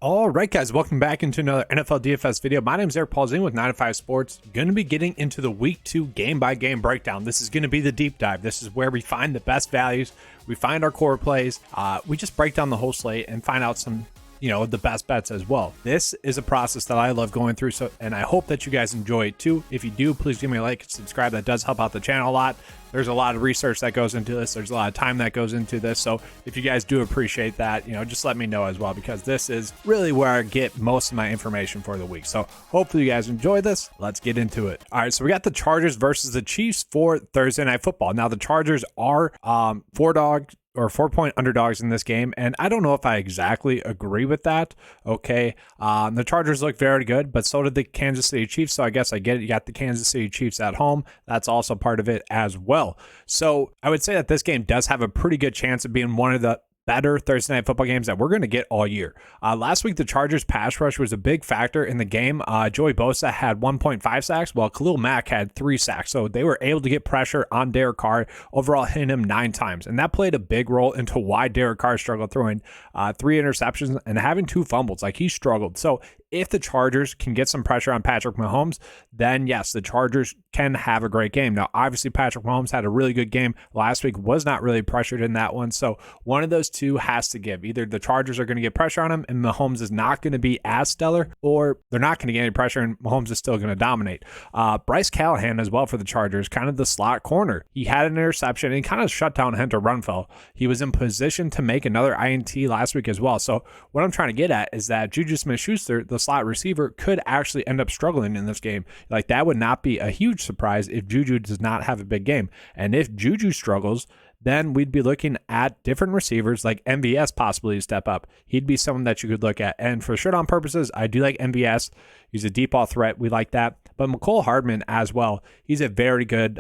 All right, guys, welcome back into another NFL DFS video. My name is Eric Paulzine with 9 to 5 Sports. Going to be getting into the Week 2 game-by-game breakdown. This is going to be the deep dive. This is where we find the best values. We find our core plays. We just break down the whole slate and find out some, the best bets as well. This is a process that I love going through, and I hope that you guys enjoy it too. If you do, please give me a like and subscribe. That does help out the channel a lot. There's a lot of research that goes into this. There's a lot of time that goes into this. So if you guys do appreciate that, just let me know as well, because this is really where I get most of my information for the week. So hopefully you guys enjoy this. Let's get into it. All right, so we got the Chargers versus the Chiefs for Thursday Night Football. Now the Chargers are 4-point underdogs in this game, and I don't know if I exactly agree with that. Okay, the Chargers look very good, but so did the Kansas City Chiefs, so I guess I get it. You got the Kansas City Chiefs at home. That's also part of it as well. So I would say that this game does have a pretty good chance of being one of the better Thursday Night Football games that we're going to get all year. Last week, the Chargers pass rush was a big factor in the game. Joey Bosa had 1.5 sacks, while Khalil Mack had 3 sacks. So they were able to get pressure on Derek Carr, overall hitting him 9 times. And that played a big role into why Derek Carr struggled, throwing 3 interceptions and having 2 fumbles. Like, he struggled. So if the Chargers can get some pressure on Patrick Mahomes, then yes, the Chargers can have a great game. Now, obviously, Patrick Mahomes had a really good game last week, was not really pressured in that one. So one of those two has to give. Either the Chargers are going to get pressure on him and Mahomes is not going to be as stellar, or they're not going to get any pressure and Mahomes is still going to dominate. Bryce Callahan as well for the Chargers, kind of the slot corner. He had an interception and kind of shut down Hunter Renfrow. He was in position to make another INT last week as well. So what I'm trying to get at is that Juju Smith-Schuster, the slot receiver, could actually end up struggling in this game. Like, that would not be a huge surprise if Juju does not have a big game. And if Juju struggles, then we'd be looking at different receivers like MVS possibly to step up. He'd be someone that you could look at. And for showdown purposes, I do like MVS. He's a deep ball threat. We like that. But Mecole Hardman as well. He's a very good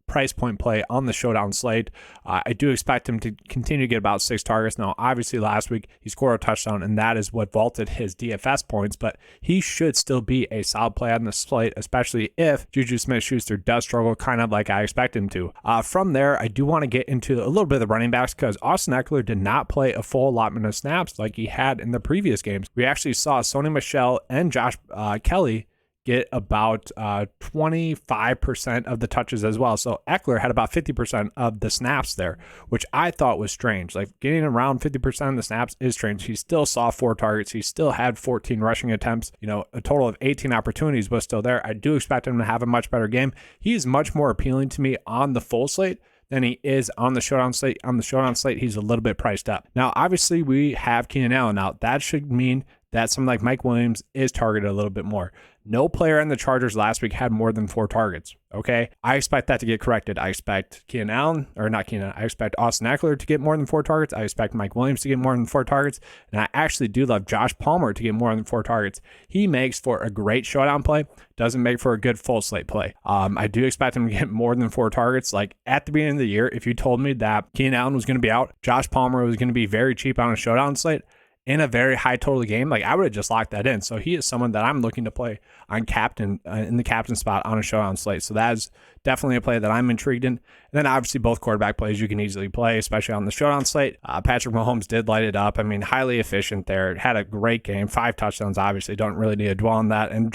price point play on the showdown slate. I do expect him to continue to get about 6 targets. Now, obviously, last week he scored a touchdown, and that is what vaulted his DFS points. But he should still be a solid play on the slate, especially if Juju Smith-Schuster does struggle, kind of like I expect him to. From there, I do want to get into a little bit of the running backs, because Austin Eckler did not play a full allotment of snaps like he had in the previous games. We actually saw Sony Michel and Josh Kelly get about 25% of the touches as well. So Eckler had about 50% of the snaps there, which I thought was strange. Like, getting around 50% of the snaps is strange. He still saw 4 targets. He still had 14 rushing attempts. A total of 18 opportunities was still there. I do expect him to have a much better game. He is much more appealing to me on the full slate than he is on the showdown slate. On the showdown slate, he's a little bit priced up. Now, obviously, we have Keenan Allen out. That should mean that someone like Mike Williams is targeted a little bit more. No player in the Chargers last week had more than 4 targets. Okay, I expect that to get corrected. I expect I expect Austin Eckler to get more than 4 targets. I expect Mike Williams to get more than 4 targets. And I actually do love Josh Palmer to get more than 4 targets. He makes for a great showdown play, doesn't make for a good full slate play. I do expect him to get more than 4 targets. Like, at the beginning of the year, if you told me that Keenan Allen was going to be out, Josh Palmer was going to be very cheap on a showdown slate in a very high total game, like, I would have just locked that in. So he is someone that I'm looking to play on captain in the captain spot on a showdown slate. So that is definitely a play that I'm intrigued in. And then obviously both quarterback plays you can easily play, especially on the showdown slate. Patrick Mahomes did light it up. I mean, highly efficient there. Had a great game, 5 touchdowns. Obviously, don't really need to dwell on that. And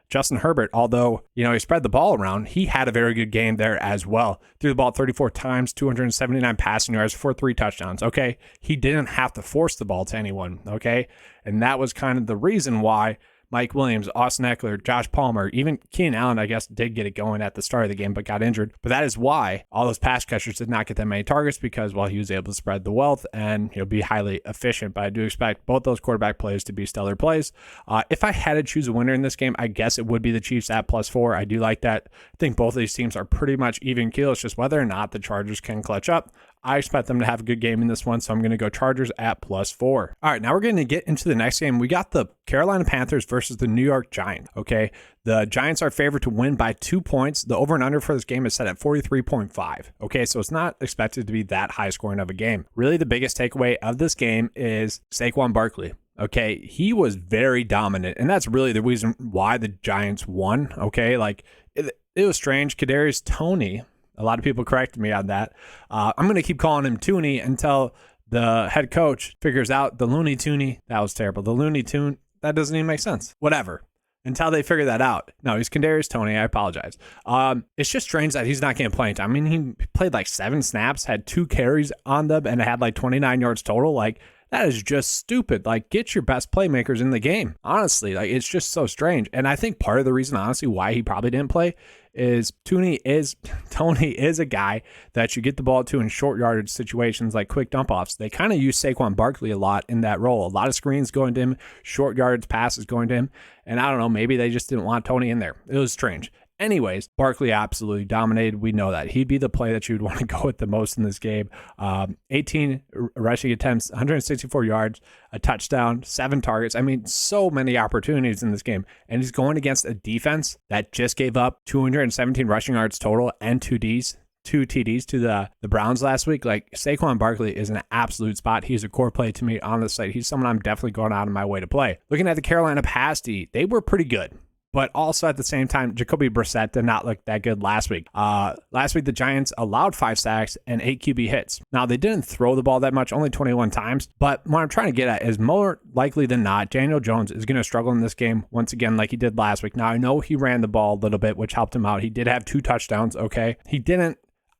Justin Herbert, although, he spread the ball around, he had a very good game there as well. Threw the ball 34 times, 279 passing yards for 3 touchdowns, okay? He didn't have to force the ball to anyone, okay? And that was kind of the reason why Mike Williams, Austin Eckler, Josh Palmer, even Keenan Allen, I guess, did get it going at the start of the game, but got injured. But that is why all those pass catchers did not get that many targets, because, well, he was able to spread the wealth and he'll be highly efficient. But I do expect both those quarterback plays to be stellar plays. If I had to choose a winner in this game, I guess it would be the Chiefs at +4. I do like that. I think both of these teams are pretty much even keel. It's just whether or not the Chargers can clutch up. I expect them to have a good game in this one, so I'm going to go Chargers at +4. All right, now we're going to get into the next game. We got the Carolina Panthers versus the New York Giants, okay? The Giants are favored to win by 2 points. The over and under for this game is set at 43.5, okay? So it's not expected to be that high scoring of a game. Really, the biggest takeaway of this game is Saquon Barkley. Okay, he was very dominant, and that's really the reason why the Giants won, okay? Like, it was strange. Kadarius Toney, a lot of people corrected me on that. I'm going to keep calling him Tooney until the head coach figures out the Looney Tune. That was terrible. The Looney Tune, that doesn't even make sense. Whatever. Until they figure that out. No, he's Kadarius Toney. I apologize. It's just strange that he's not getting playing time. I mean, he played like 7 snaps, had 2 carries on them, and had like 29 yards total. Like, that is just stupid. Like, get your best playmakers in the game. Honestly, like, it's just so strange. And I think part of the reason, honestly, why he probably didn't play is Tony is a guy that you get the ball to in short yardage situations like quick dump offs. They kind of use Saquon Barkley a lot in that role. A lot of screens going to him, short yardage passes going to him. And I don't know, maybe they just didn't want Tony in there. It was strange. Anyways, Barkley absolutely dominated. We know that. He'd be the play that you'd want to go with the most in this game. 18 rushing attempts, 164 yards, a touchdown, 7 targets. I mean, so many opportunities in this game. And he's going against a defense that just gave up 217 rushing yards total and 2 TDs to the Browns last week. Like, Saquon Barkley is an absolute spot. He's a core play to me on the site. He's someone I'm definitely going out of my way to play. Looking at the Carolina pass D, they were pretty good. But also at the same time, Jacoby Brissett did not look that good last week. Last week, the Giants allowed 5 sacks and 8 QB hits. Now, they didn't throw the ball that much, only 21 times. But what I'm trying to get at is more likely than not, Daniel Jones is going to struggle in this game once again like he did last week. Now, I know he ran the ball a little bit, which helped him out. He did have 2 touchdowns, okay?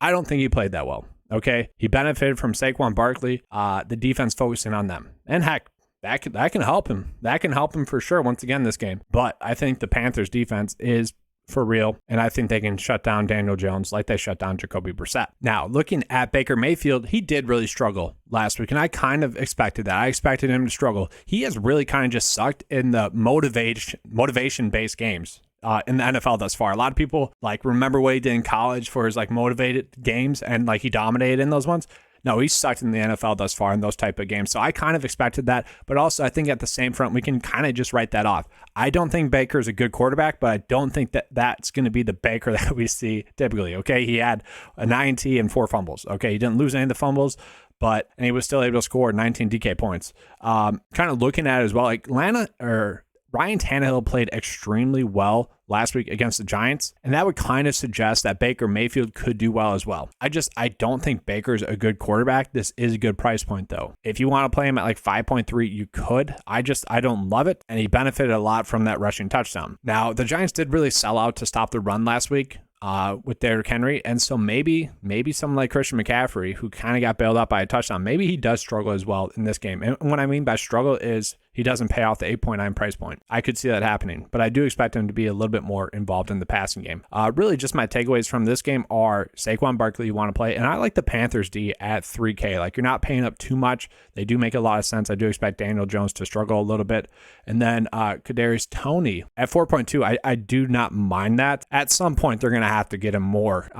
I don't think he played that well, okay? He benefited from Saquon Barkley, the defense focusing on them. And heck, that can help him. That can help him for sure once again this game. But I think the Panthers defense is for real, and I think they can shut down Daniel Jones like they shut down Jacoby Brissett. Now, looking at Baker Mayfield, he did really struggle last week, and I kind of expected that. I expected him to struggle. He has really kind of just sucked in the motivation-based games. In the NFL thus far. A lot of people like remember what he did in college for his like motivated games and like he dominated in those ones. No, he's sucked in the NFL thus far in those type of games. So I kind of expected that, but also I think at the same front, we can kind of just write that off. I don't think Baker is a good quarterback, but I don't think that that's going to be the Baker that we see typically. Okay. He had a 9 T and 4 fumbles. Okay. He didn't lose any of the fumbles, and he was still able to score 19 DK points. Kind of looking at it as well, like Ryan Tannehill played extremely well last week against the Giants, and that would kind of suggest that Baker Mayfield could do well as well. I don't think Baker's a good quarterback. This is a good price point, though. If you want to play him at like 5.3, you could. I don't love it, and he benefited a lot from that rushing touchdown. Now, the Giants did really sell out to stop the run last week with Derrick Henry, and so maybe someone like Christian McCaffrey, who kind of got bailed out by a touchdown, maybe he does struggle as well in this game. And what I mean by struggle is he doesn't pay off the 8.9 price point. I could see that happening, but I do expect him to be a little bit more involved in the passing game. Really, just my takeaways from this game are Saquon Barkley you want to play, and I like the Panthers D at 3K. Like, you're not paying up too much. They do make a lot of sense. I do expect Daniel Jones to struggle a little bit. And then Kadarius Toney at 4.2, I do not mind that. At some point, they're going to have to get him more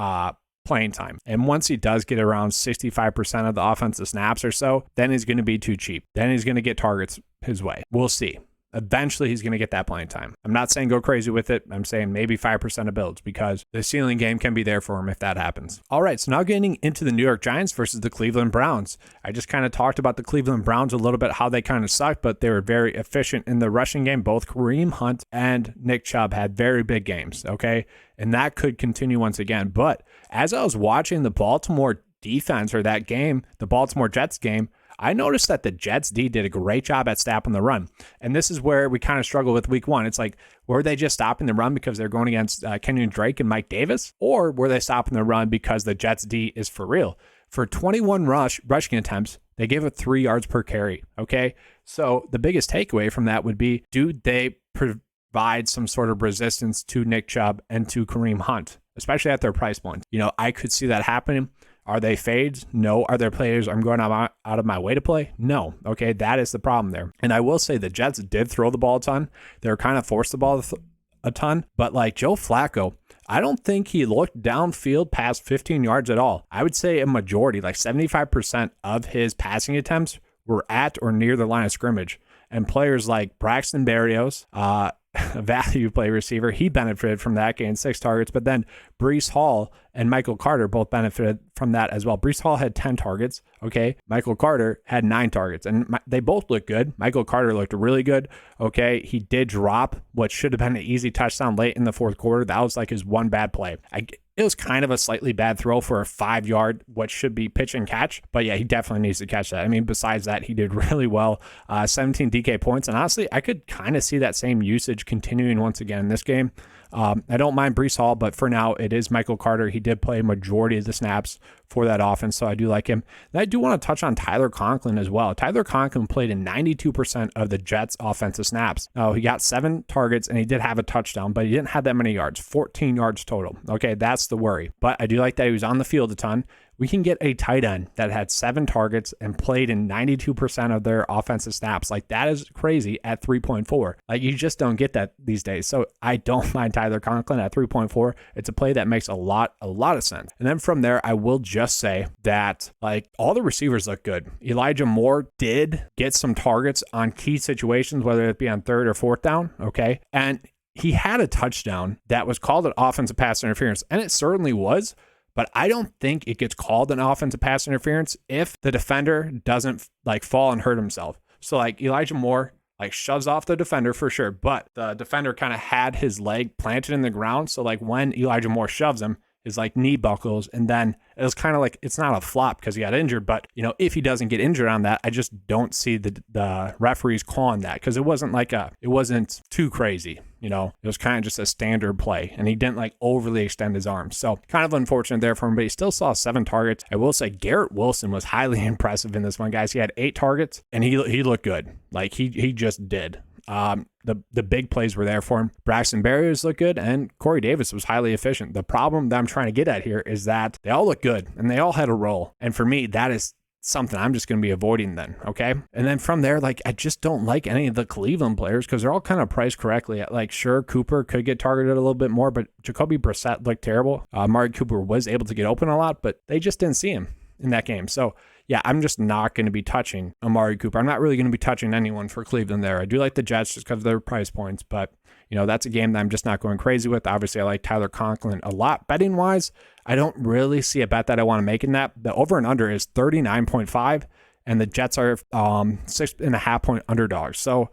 playing time. And once he does get around 65% of the offensive snaps or so, then he's going to be too cheap. Then he's going to get targets his way. We'll see. Eventually, he's going to get that playing time. I'm not saying go crazy with it. I'm saying maybe 5% of builds because the ceiling game can be there for him if that happens. All right, so now getting into the New York Giants versus the Cleveland Browns. I just kind of talked about the Cleveland Browns a little bit, how they kind of sucked, but they were very efficient in the rushing game. Both Kareem Hunt and Nick Chubb had very big games, okay? And that could continue once again. But as I was watching the Baltimore defense or that game, the Baltimore Jets game, I noticed that the Jets D did a great job at stopping the run. And this is where we kind of struggle with week 1. It's like, were they just stopping the run because they're going against Kenyon Drake and Mike Davis? Or were they stopping the run because the Jets D is for real? For 21 rushing attempts, they gave it 3 yards per carry. Okay. So the biggest takeaway from that would be, do they provide some sort of resistance to Nick Chubb and to Kareem Hunt, especially at their price point? You know, I could see that happening. Are they fades? No. Are there players I'm going out of my way to play? No. Okay, that is the problem there. And I will say the Jets did throw the ball a ton. They were kind of forced the ball a ton. But like Joe Flacco, I don't think he looked downfield past 15 yards at all. I would say a majority, like 75% of his passing attempts were at or near the line of scrimmage. And players like Braxton Berrios, a value play receiver, he benefited from that, gained 6 targets. But then Breece Hall and Michael Carter both benefited from that as well. Breece Hall had 10 targets, okay? Michael Carter had 9 targets, and they both looked good. Michael Carter looked really good, okay? He did drop what should have been an easy touchdown late in the fourth quarter. That was like his one bad play. It was kind of a slightly bad throw for a 5-yard, what should be pitch and catch. But yeah, he definitely needs to catch that. I mean, besides that, he did really well. 17 DK points. And honestly, I could kind of see that same usage continuing once again in this game. I don't mind Breece Hall, but for now, it is Michael Carter. He did play a majority of the snaps for that offense, so I do like him. And I do want to touch on Tyler Conklin as well. Tyler Conklin played in 92% of the Jets' offensive snaps. He got 7 targets, and he did have a touchdown, but he didn't have that many yards, 14 yards total. Okay, that's the worry. But I do like that he was on the field a ton. We can get a tight end that had 7 targets and played in 92% of their offensive snaps. Like, that is crazy at 3.4. Like, you just don't get that these days. So I don't mind Tyler Conklin at 3.4. It's a play that makes a lot of sense. And then from there, I will just say that, like, all the receivers look good. Elijah Moore did get some targets on key situations, whether it be on 3rd or 4th down. Okay. And he had a touchdown that was called an offensive pass interference, and it certainly was. But I don't think it gets called an offensive pass interference if the defender doesn't like fall and hurt himself. So like Elijah Moore like shoves off the defender for sure, but the defender kind of had his leg planted in the ground. So like when Elijah Moore shoves him, his like knee buckles, and then it was kind of like, it's not a flop because he got injured, but you know, if he doesn't get injured on that, I just don't see the referees calling that, because it wasn't too crazy. You know, it was kind of just a standard play, and he didn't like overly extend his arms. So kind of unfortunate there for him, but he still saw 7 targets. I will say Garrett Wilson was highly impressive in this one, guys. He had 8 targets, and he looked good. Like he just did. The big plays were there for him. Braxton Berrios looked good, and Corey Davis was highly efficient. The problem that I'm trying to get at here is that they all look good, and they all had a role. And for me, that is something I'm just going to be avoiding then, okay? And then from there, like, I just don't like any of the Cleveland players because they're all kind of priced correctly. Like, sure, Cooper could get targeted a little bit more, but Jacoby Brissett looked terrible. Amari Cooper was able to get open a lot, but they just didn't see him in that game. So yeah, I'm just not going to be touching Amari Cooper. I'm not really going to be touching anyone for Cleveland there. I do like the Jets just because of their price points, but you know, that's a game that I'm just not going crazy with. Obviously, I like Tyler Conklin a lot. Betting wise, I don't really see a bet that I want to make in that. The over and under is 39.5. And the Jets are 6.5 point underdogs. So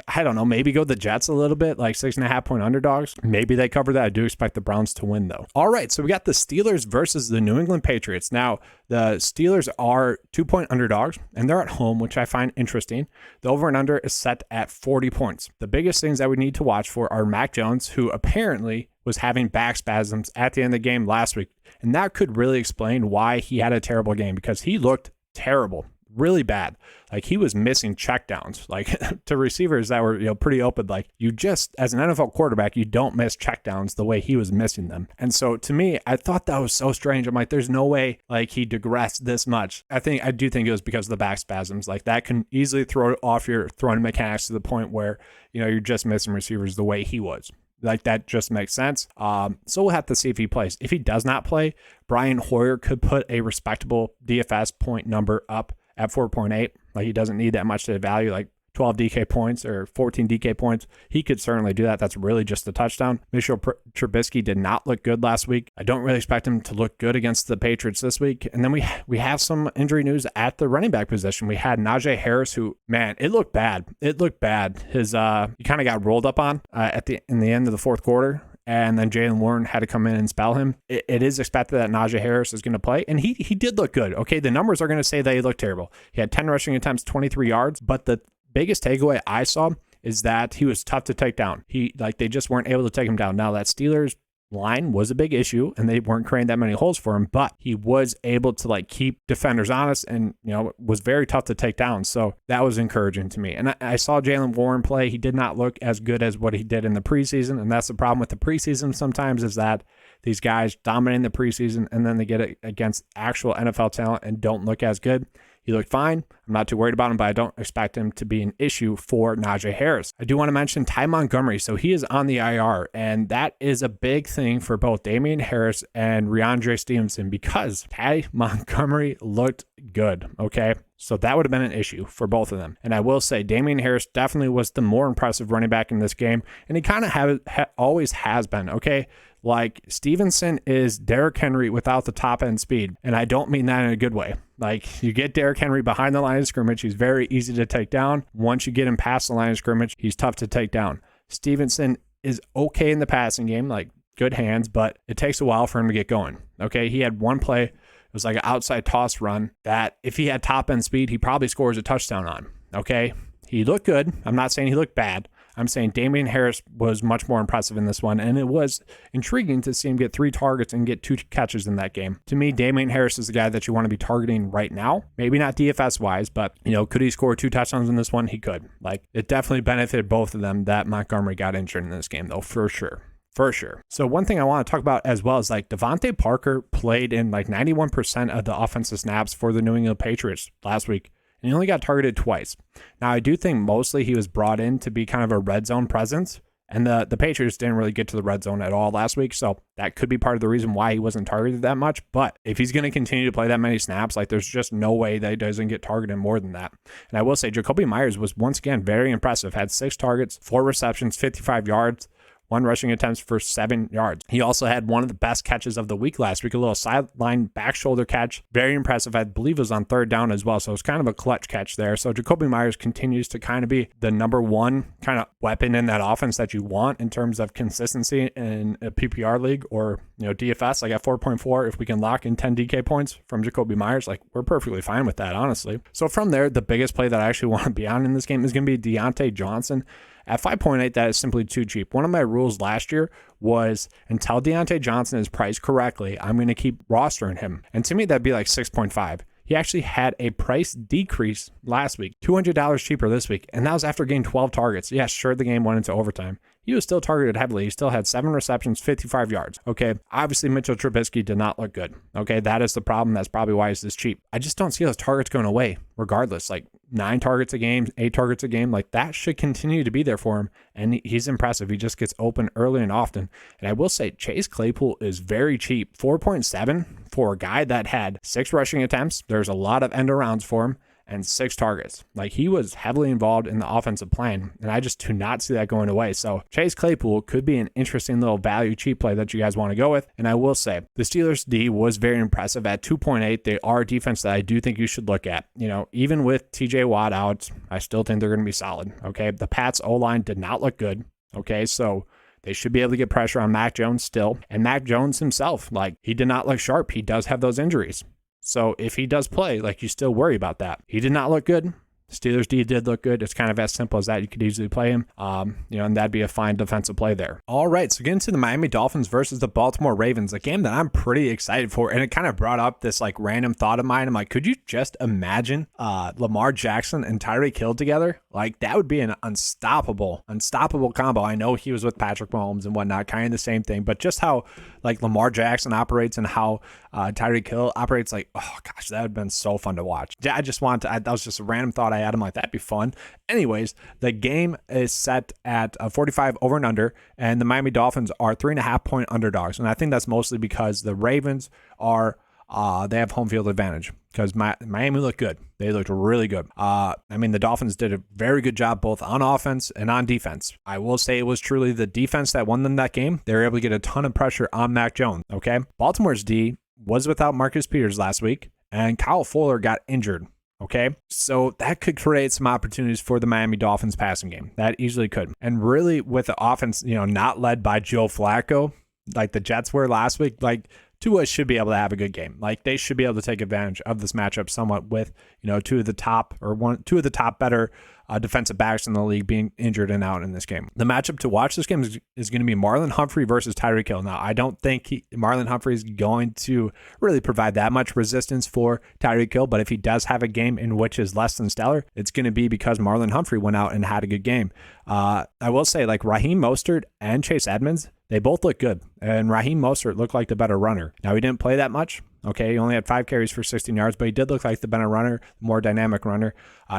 I don't know, maybe go the Jets a little bit, like 6.5 point underdogs. Maybe they cover that. I do expect the Browns to win though. All right, so we got the Steelers versus the New England Patriots. Now, the Steelers are 2-point underdogs, and they're at home, which I find interesting. The over and under is set at 40 points. The biggest things that we need to watch for are Mac Jones, who apparently was having back spasms at the end of the game last week. And that could really explain why he had a terrible game, because he looked terrible. Really bad. Like, he was missing checkdowns, like to receivers that were, you know, pretty open. Like, you just, as an NFL quarterback, you don't miss checkdowns the way he was missing them. And so to me, I thought that was so strange. I'm like, there's no way like he digressed this much. I do think it was because of the back spasms. Like, that can easily throw off your throwing mechanics to the point where, you know, you're just missing receivers the way he was. Like, that just makes sense. So we'll have to see if he plays. If he does not play, Brian Hoyer could put a respectable DFS point number up at 4.8. Like, he doesn't need that much to value, like 12 DK points or 14 DK points. He could certainly do that. That's really just a touchdown. Mitchell Trubisky did not look good last week. I don't really expect him to look good against the Patriots this week. And then we have some injury news at the running back position. We had Najee Harris, who, man, it looked bad. He kind of got rolled up on in the end of the fourth quarter. And then Jalen Warren had to come in and spell him. It is expected that Najee Harris is going to play, and he did look good. Okay, the numbers are going to say that he looked terrible. He had 10 rushing attempts, 23 yards, but the biggest takeaway I saw is that he was tough to take down. They just weren't able to take him down. Now, that Steelers line was a big issue, and they weren't creating that many holes for him, but he was able to like keep defenders honest, and you know, was very tough to take down. So that was encouraging to me. And I saw Jalen Warren play. He did not look as good as what he did in the preseason, and that's the problem with the preseason sometimes, is that these guys dominate the preseason and then they get it against actual NFL talent and don't look as good. He looked fine. I'm not too worried about him, but I don't expect him to be an issue for Najee Harris. I do want to mention Ty Montgomery. So he is on the IR, and that is a big thing for both Damian Harris and Rhamondre Stevenson, because Ty Montgomery looked good, okay? So that would have been an issue for both of them. And I will say Damian Harris definitely was the more impressive running back in this game, and he kind of always has been, okay? Like, Stevenson is Derrick Henry without the top end speed. And I don't mean that in a good way. Like, you get Derrick Henry behind the line of scrimmage, he's very easy to take down. Once you get him past the line of scrimmage, he's tough to take down. Stevenson is okay in the passing game. Like, good hands, but it takes a while for him to get going. Okay, he had one play. It was like an outside toss run that if he had top end speed, he probably scores a touchdown on. Okay, he looked good. I'm not saying he looked bad. I'm saying Damian Harris was much more impressive in this one, and it was intriguing to see him get 3 targets and get 2 catches in that game. To me, Damian Harris is the guy that you want to be targeting right now. Maybe not DFS-wise, but, could he score 2 touchdowns in this one? He could. Like, it definitely benefited both of them that Montgomery got injured in this game, though, for sure. For sure. So one thing I want to talk about as well is like Devontae Parker played in like 91% of the offensive snaps for the New England Patriots last week. And he only got targeted twice. Now, I do think mostly he was brought in to be kind of a red zone presence. And the Patriots didn't really get to the red zone at all last week. So that could be part of the reason why he wasn't targeted that much. But if he's going to continue to play that many snaps, like there's just no way that he doesn't get targeted more than that. And I will say Jacoby Myers was once again very impressive. Had 6 targets, 4 receptions, 55 yards. 1 rushing attempts for 7 yards. He also had one of the best catches of the week last week, a little sideline back shoulder catch. Very impressive. I believe it was on 3rd down as well. So it's kind of a clutch catch there. So Jacoby Myers continues to kind of be the number 1 kind of weapon in that offense that you want in terms of consistency in a PPR league or, DFS. Like at 4.4, if we can lock in 10 DK points from Jacoby Myers, like we're perfectly fine with that, honestly. So from there, the biggest play that I actually want to be on in this game is going to be Deontay Johnson. At 5.8, that is simply too cheap. One of my rules last year was until Deontay Johnson is priced correctly, I'm going to keep rostering him. And to me, that'd be like 6.5. He actually had a price decrease last week, $200 cheaper this week, and that was after getting 12 targets. Yeah, sure, the game went into overtime. He was still targeted heavily. He still had 7 receptions, 55 yards. Okay, obviously Mitchell Trubisky did not look good. Okay, that is the problem. That's probably why he's this cheap. I just don't see those targets going away regardless. Like 9 targets a game, 8 targets a game, like that should continue to be there for him. And he's impressive. He just gets open early and often. And I will say Chase Claypool is very cheap. 4.7 for a guy that had 6 rushing attempts. There's a lot of end arounds for him. And 6 targets. Like he was heavily involved in the offensive plan, and I just do not see that going away. So Chase Claypool could be an interesting little value cheap play that you guys want to go with. And I will say the Steelers D was very impressive at 2.8. They are a defense that I do think you should look at. Even with TJ Watt out, I still think they're going to be solid. Okay, the Pats O-line did not look good. Okay, so they should be able to get pressure on Mac Jones still. And Mac Jones himself, like he did not look sharp. He does have those injuries. So if he does play, like you still worry about that. He did not look good. Steelers D did look good. It's kind of as simple as that. You could easily play him, and that'd be a fine defensive play there. All right, so getting to the Miami Dolphins versus the Baltimore Ravens, a game that I'm pretty excited for, and it kind of brought up this like random thought of mine. I'm like, could you just imagine Lamar Jackson and Tyreek Hill together? Like that would be an unstoppable combo. I know he was with Patrick Mahomes and whatnot, kind of the same thing, but just how like Lamar Jackson operates and how Tyreek Hill operates, like, oh gosh, that would have been so fun to watch. That was just a random thought I had. I'm like, that'd be fun. Anyways, the game is set at 45 over and under, and the Miami Dolphins are 3.5 point underdogs. And I think that's mostly because the Ravens are they have home field advantage because Miami looked good. They looked really good. The Dolphins did a very good job both on offense and on defense. I will say it was truly the defense that won them that game. They were able to get a ton of pressure on Mac Jones. Okay, Baltimore's D was without Marcus Peters last week, and Kyle Fuller got injured. Okay, so that could create some opportunities for the Miami Dolphins passing game. That easily could. And really with the offense, not led by Joe Flacco, like the Jets were last week, like Tua should be able to have a good game. Like they should be able to take advantage of this matchup somewhat with, two of the top better defensive backs in the league being injured and out in this game. The matchup to watch this game is going to be Marlon Humphrey versus Tyreek Hill. Now, I don't think Marlon Humphrey is going to really provide that much resistance for Tyreek Hill, but if he does have a game in which is less than stellar, it's going to be because Marlon Humphrey went out and had a good game. I will say, like Raheem Mostert and Chase Edmonds, they both look good, and Raheem Mostert looked like the better runner. Now, he didn't play that much. Okay, he only had 5 carries for 16 yards, but he did look like the better runner, more dynamic runner.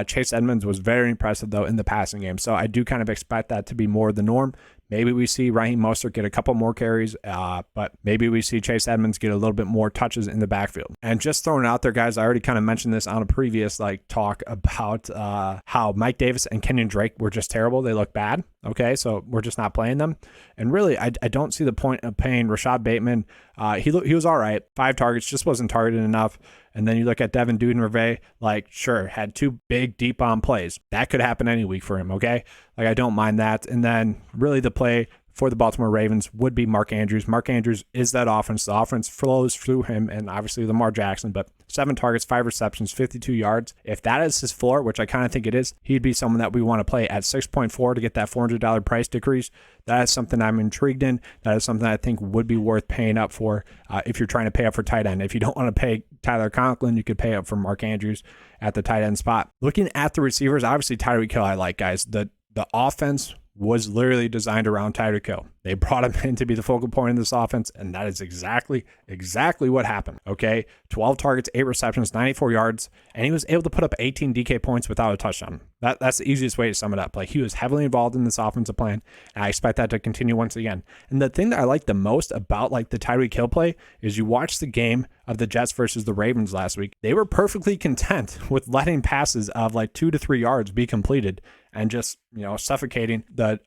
Chase Edmonds was very impressive, though, in the passing game. So I do kind of expect that to be more the norm. Maybe we see Raheem Mostert get a couple more carries, but maybe we see Chase Edmonds get a little bit more touches in the backfield. And just throwing it out there, guys, I already kind of mentioned this on a previous talk about how Mike Davis and Kenyon Drake were just terrible. They look bad. Okay, so we're just not playing them. And really, I don't see the point of paying Rashad Bateman. He was all right. 5 targets, just wasn't targeted enough. And then you look at Devin Duvernay, sure, had 2 big deep bomb plays. That could happen any week for him, okay? I don't mind that. And then really the play for the Baltimore Ravens would be Mark Andrews. Mark Andrews is that offense. The offense flows through him and obviously Lamar Jackson, but 7 targets, 5 receptions, 52 yards. If that is his floor, which I kind of think it is, he'd be someone that we want to play at 6.4 to get that $400 price decrease. That is something I'm intrigued in. That is something I think would be worth paying up for if you're trying to pay up for tight end. If you don't want to pay Tyler Conklin, you could pay up for Mark Andrews at the tight end spot. Looking at the receivers, obviously Tyreek Hill I like, guys. The offense was literally designed around Tyreek Hill. They brought him in to be the focal point in this offense, and that is exactly what happened. Okay, 12 targets, 8 receptions, 94 yards, and he was able to put up 18 DK points without a touchdown. That's the easiest way to sum it up. Like, he was heavily involved in this offensive plan, and I expect that to continue once again. And the thing that I like the most about like the Tyreek Hill play is you watch the game of the Jets versus the Ravens last week. They were perfectly content with letting passes of like 2 to 3 yards be completed and just, suffocating the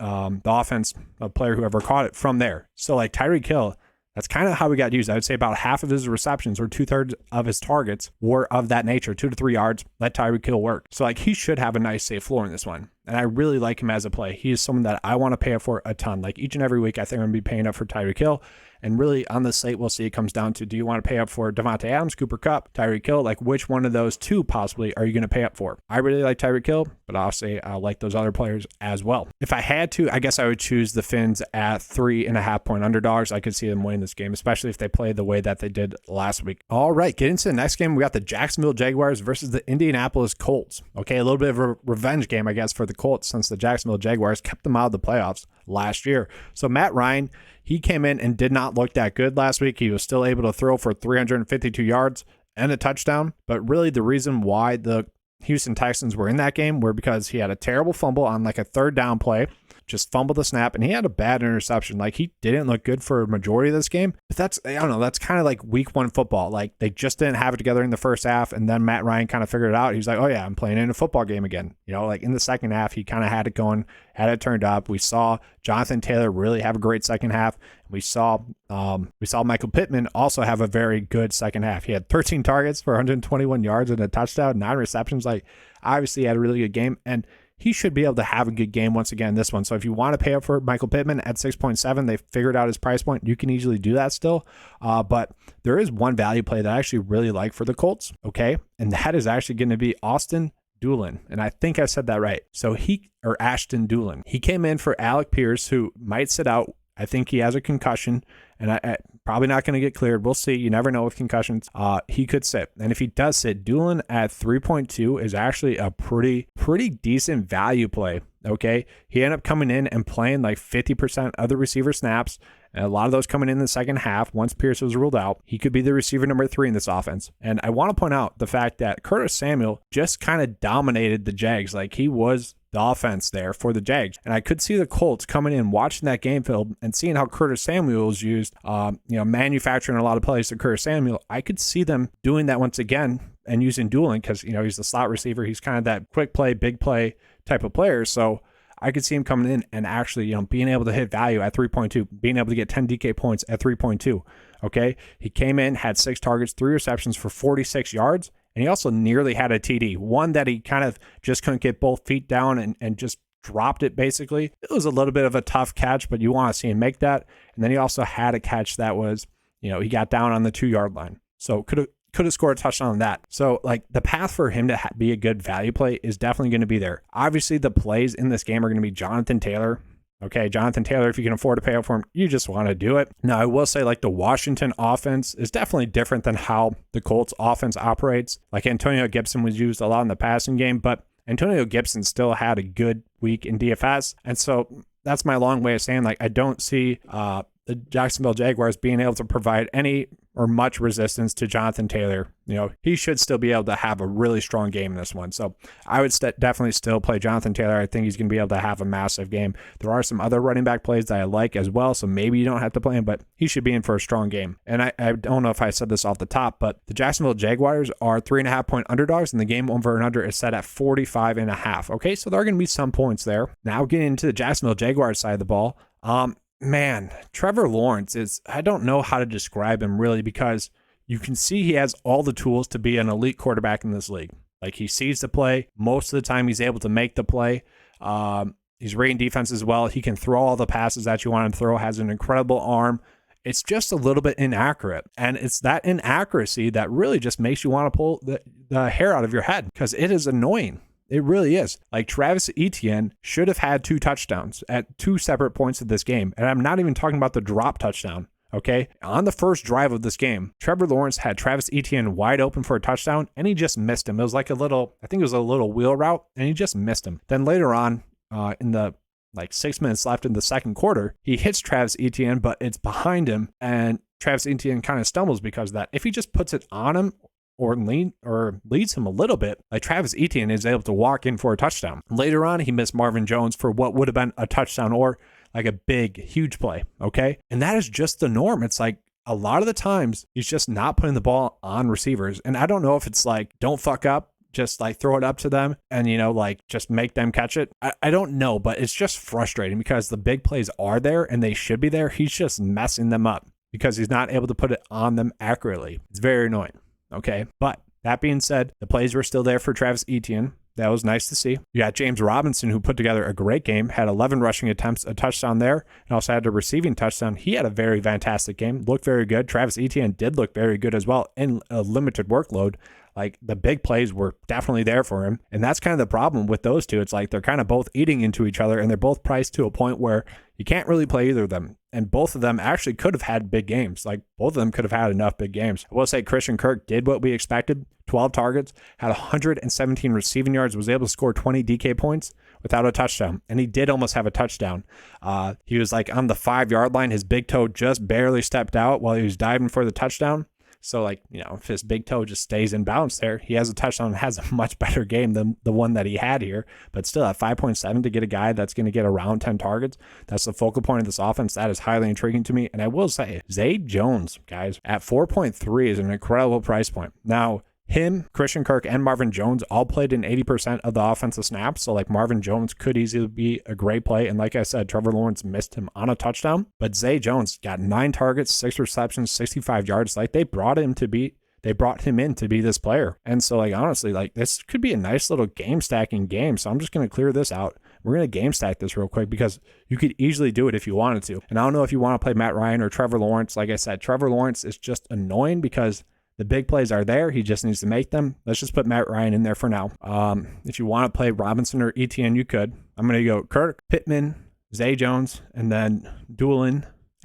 offense, a player whoever caught it from there. So like Tyreek Hill, that's kind of how we got used. I would say about half of his receptions or 2/3 of his targets were of that nature, 2 to 3 yards. Let Tyreek Hill work. So like he should have a nice safe floor in this one. And I really like him as a play. He is someone that I want to pay up for a ton. Like each and every week, I think I'm going to be paying up for Tyreek Hill. And really on the slate, we'll see it comes down to, do you want to pay up for Devontae Adams, Cooper Kupp, Tyreek Hill? Like which one of those two possibly are you going to pay up for? I really like Tyreek Hill, but I'll say I like those other players as well. If I had to, I guess I would choose the Fins at 3.5 point underdogs. I could see them winning this game, especially if they play the way that they did last week. All right, get into the next game. We got the Jacksonville Jaguars versus the Indianapolis Colts. Okay, a little bit of a revenge game, I guess, for the Colts since the Jacksonville Jaguars kept them out of the playoffs last year. So Matt Ryan, he came in and did not look that good last week. He was still able to throw for 352 yards and a touchdown. But really the reason why the Houston Texans were in that game were because he had a terrible fumble on like a 3rd down play, just fumbled the snap, and he had a bad interception. Like he didn't look good for a majority of this game. But that's, I don't know, that's kind of like week 1 football. Like they just didn't have it together in the first half, and then Matt Ryan kind of figured it out. He's like, oh yeah, I'm playing in a football game again. Like in the second half, he kind of had it going, had it turned up. We saw Jonathan Taylor really have a great second half. We saw Michael Pittman also have a very good second half. He had 13 targets for 121 yards and a touchdown, 9 receptions. Like obviously he had a really good game, and he should be able to have a good game once again this one. So if you want to pay up for Michael Pittman at 6.7, they figured out his price point. You can easily do that still. But there is one value play that I actually really like for the Colts. Okay. And that is actually going to be Austin Doolin. And I think I said that right. So Ashton Doolin. He came in for Alec Pierce, who might sit out. I think he has a concussion, and I probably not going to get cleared. We'll see. You never know with concussions. He could sit. And if he does sit, Doolin at 3.2 is actually a pretty decent value play. Okay. He ended up coming in and playing like 50% of the receiver snaps. And a lot of those coming in the second half. Once Pierce was ruled out, he could be the receiver number 3 in this offense. And I want to point out the fact that Curtis Samuel just kind of dominated the Jags. Like he was the offense there for the Jags. And I could see the Colts coming in, watching that game film and seeing how Curtis Samuel was used, manufacturing a lot of plays to Curtis Samuel. I could see them doing that once again and using Doolin because, he's the slot receiver. He's kind of that quick play, big play type of player. So I could see him coming in and actually, being able to hit value at 3.2, being able to get 10 DK points at 3.2. Okay. He came in, had 6 targets, 3 receptions for 46 yards. And he also nearly had a TD, one that he kind of just couldn't get both feet down and just dropped it basically. It was a little bit of a tough catch, but you want to see him make that. And then he also had a catch that was, he got down on the 2-yard line. So could have scored a touchdown on that. So like the path for him to be a good value play is definitely going to be there. Obviously the plays in this game are going to be Jonathan Taylor. Okay, Jonathan Taylor, if you can afford to pay up for him, you just want to do it. Now, I will say like the Washington offense is definitely different than how the Colts offense operates. Like Antonio Gibson was used a lot in the passing game, but Antonio Gibson still had a good week in DFS. And so that's my long way of saying like I don't see the Jacksonville Jaguars being able to provide any or much resistance to Jonathan Taylor. He should still be able to have a really strong game in this one. So I would definitely still play Jonathan Taylor. I think he's going to be able to have a massive game. There are some other running back plays that I like as well, so maybe you don't have to play him, but he should be in for a strong game. And I don't know if I said this off the top, but the Jacksonville Jaguars are 3.5 point underdogs, and the game over and under is set at 45.5. Okay, so there are going to be some points there. Now getting into the Jacksonville Jaguars side of the ball, man, Trevor Lawrence I don't know how to describe him really, because you can see he has all the tools to be an elite quarterback in this league. Like he sees the play. Most of the time he's able to make the play. He's reading defense as well. He can throw all the passes that you want him to throw, has an incredible arm. It's just a little bit inaccurate. And it's that inaccuracy that really just makes you want to pull the hair out of your head because it is annoying. It really is. Like Travis Etienne should have had 2 touchdowns at 2 separate points of this game. And I'm not even talking about the drop touchdown. Okay. On the first drive of this game, Trevor Lawrence had Travis Etienne wide open for a touchdown and he just missed him. It was like I think it was a little wheel route and he just missed him. Then later on, in the 6 minutes left in the second quarter, he hits Travis Etienne, but it's behind him and Travis Etienne kind of stumbles because of that. If he just puts it on him, or leads him a little bit, like Travis Etienne is able to walk in for a touchdown. Later on, he missed Marvin Jones for what would have been a touchdown or like a big, huge play, okay? And that is just the norm. It's like a lot of the times, he's just not putting the ball on receivers. And I don't know if it's like, don't fuck up, just like throw it up to them and, just make them catch it. I don't know, but it's just frustrating because the big plays are there and they should be there. He's just messing them up because he's not able to put it on them accurately. It's very annoying. Okay, but that being said, the plays were still there for Travis Etienne. That was nice to see. You got James Robinson, who put together a great game, had 11 rushing attempts, a touchdown there, and also had a receiving touchdown. He had a very fantastic game, looked very good. Travis Etienne did look very good as well in a limited workload. Like the big plays were definitely there for him. And that's kind of the problem with those two. It's like they're kind of both eating into each other and they're both priced to a point where you can't really play either of them. And both of them actually could have had big games. Like both of them could have had enough big games. I will say Christian Kirk did what we expected. 12 targets, had 117 receiving yards, was able to score 20 DK points without a touchdown. And he did almost have a touchdown. He was like on the 5-yard line. His big toe just barely stepped out while he was diving for the touchdown. So if his big toe just stays in bounds there, he has a touchdown and has a much better game than the one that he had here. But still at 5.7 to get a guy that's going to get around 10 targets, that's the focal point of this offense. That is highly intriguing to me. And I will say, Zay Jones, guys, at 4.3 is an incredible price point. Now, him, Christian Kirk, and Marvin Jones all played in 80% of the offensive snaps. So Marvin Jones could easily be a great play. And like I said, Trevor Lawrence missed him on a touchdown. But Zay Jones got 9 targets, 6 receptions, 65 yards. They brought him in to be this player. And so honestly, this could be a nice little game stacking game. So I'm just going to clear this out. We're going to game stack this real quick because you could easily do it if you wanted to. And I don't know if you want to play Matt Ryan or Trevor Lawrence. Like I said, Trevor Lawrence is just annoying because the big plays are there. He just needs to make them. Let's just put Matt Ryan in there for now. If you want to play Robinson or Etienne, you could. I'm going to go Kirk, Pittman, Zay Jones, and then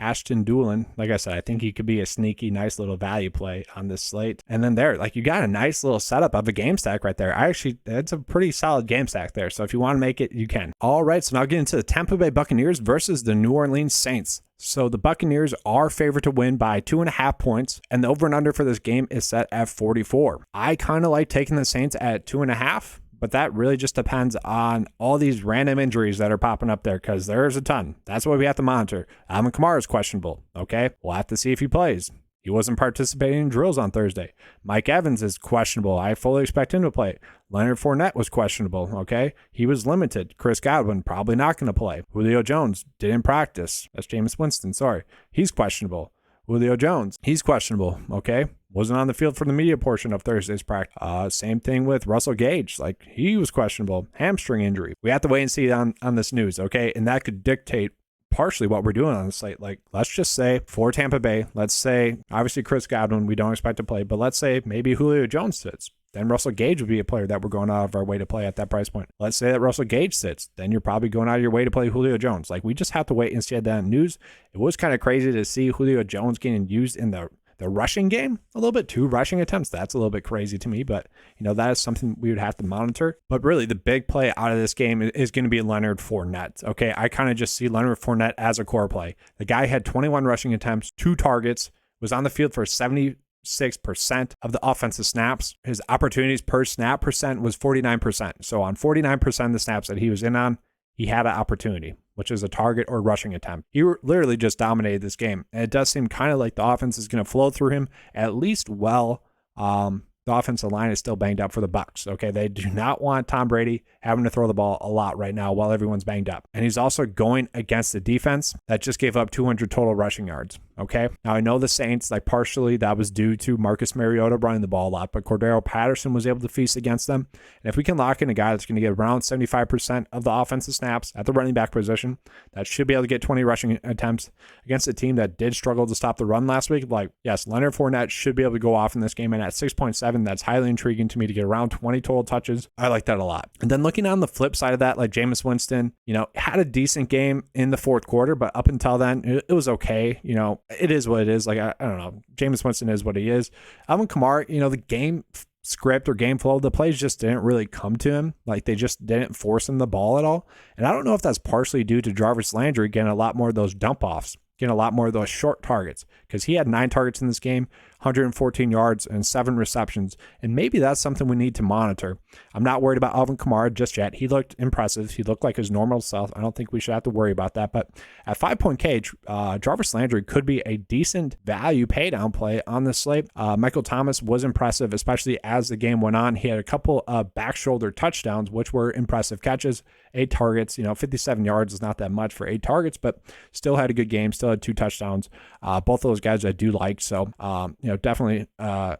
Ashton Doolin. Like I said, I think he could be a sneaky, nice little value play on this slate. And then you got a nice little setup of a game stack right there. It's a pretty solid game stack there. So if you want to make it, you can. All right, so now get into the Tampa Bay Buccaneers versus the New Orleans Saints. So the Buccaneers are favored to win by 2.5 points, and the over and under for this game is set at 44. I kind of like taking the Saints at 2.5, but that really just depends on all these random injuries that are popping up there because there's a ton. That's what we have to monitor. Alvin Kamara is questionable. Okay, we'll have to see if he plays. He wasn't participating in drills on Thursday. Mike Evans is questionable. I fully expect him to play. Leonard Fournette was questionable, okay? He was limited. Chris Godwin, probably not going to play. Julio Jones didn't practice. That's Jameis Winston, sorry. He's questionable. Julio Jones, he's questionable, okay? Wasn't on the field for the media portion of Thursday's practice. Same thing with Russell Gage. He was questionable. Hamstring injury. We have to wait and see on this news, okay? And that could dictate partially what we're doing on the slate. Let's just say for Tampa Bay, let's say obviously Chris Godwin we don't expect to play, but let's say maybe Julio Jones sits. Then Russell Gage would be a player that we're going out of our way to play at that price point. Let's say that Russell Gage sits. Then you're probably going out of your way to play Julio Jones. We just have to wait and see that news. It was kind of crazy to see Julio Jones getting used in the rushing game, a little bit. 2 rushing attempts. That's a little bit crazy to me, but that is something we would have to monitor. But really the big play out of this game is going to be Leonard Fournette. Okay. I kind of just see Leonard Fournette as a core play. The guy had 21 rushing attempts, 2 targets, was on the field for 76% of the offensive snaps. His opportunities per snap percent was 49%. So on 49% of the snaps that he was in on, he had an opportunity, which is a target or rushing attempt. He literally just dominated this game. And it does seem kind of like the offense is going to flow through him at least well. The offensive line is still banged up for the Bucs. Okay, they do not want Tom Brady having to throw the ball a lot right now while everyone's banged up. And he's also going against the defense that just gave up 200 total rushing yards. Okay. Now I know the Saints, like partially that was due to Marcus Mariota running the ball a lot, but Cordero Patterson was able to feast against them. And if we can lock in a guy that's going to get around 75% of the offensive snaps at the running back position, that should be able to get 20 rushing attempts against a team that did struggle to stop the run last week. Like, yes, Leonard Fournette should be able to go off in this game. And at 6.7, that's highly intriguing to me to get around 20 total touches. I like that a lot. And then looking on the flip side of that, like Jameis Winston, had a decent game in the fourth quarter, but up until then, it was okay. It is what it is. Like, I don't know. Jameis Winston is what he is. Alvin Kamara, the game script or game flow, the plays just didn't really come to him. Like, they just didn't force him the ball at all. And I don't know if that's partially due to Jarvis Landry getting a lot more of those dump offs, getting a lot more of those short targets, because he had 9 targets in this game, 114 yards and 7 receptions. And maybe that's something we need to monitor. I'm not worried about Alvin Kamara just yet. He looked impressive. He looked like his normal self. I don't think we should have to worry about that. But at 5.K, Jarvis Landry could be a decent value paydown play on this slate. Michael Thomas was impressive, especially as the game went on. He had a couple of back shoulder touchdowns, which were impressive catches. 8 targets, 57 yards is not that much for 8 targets, but still had a good game, still had 2 touchdowns. Both of those guys I do like. So, definitely a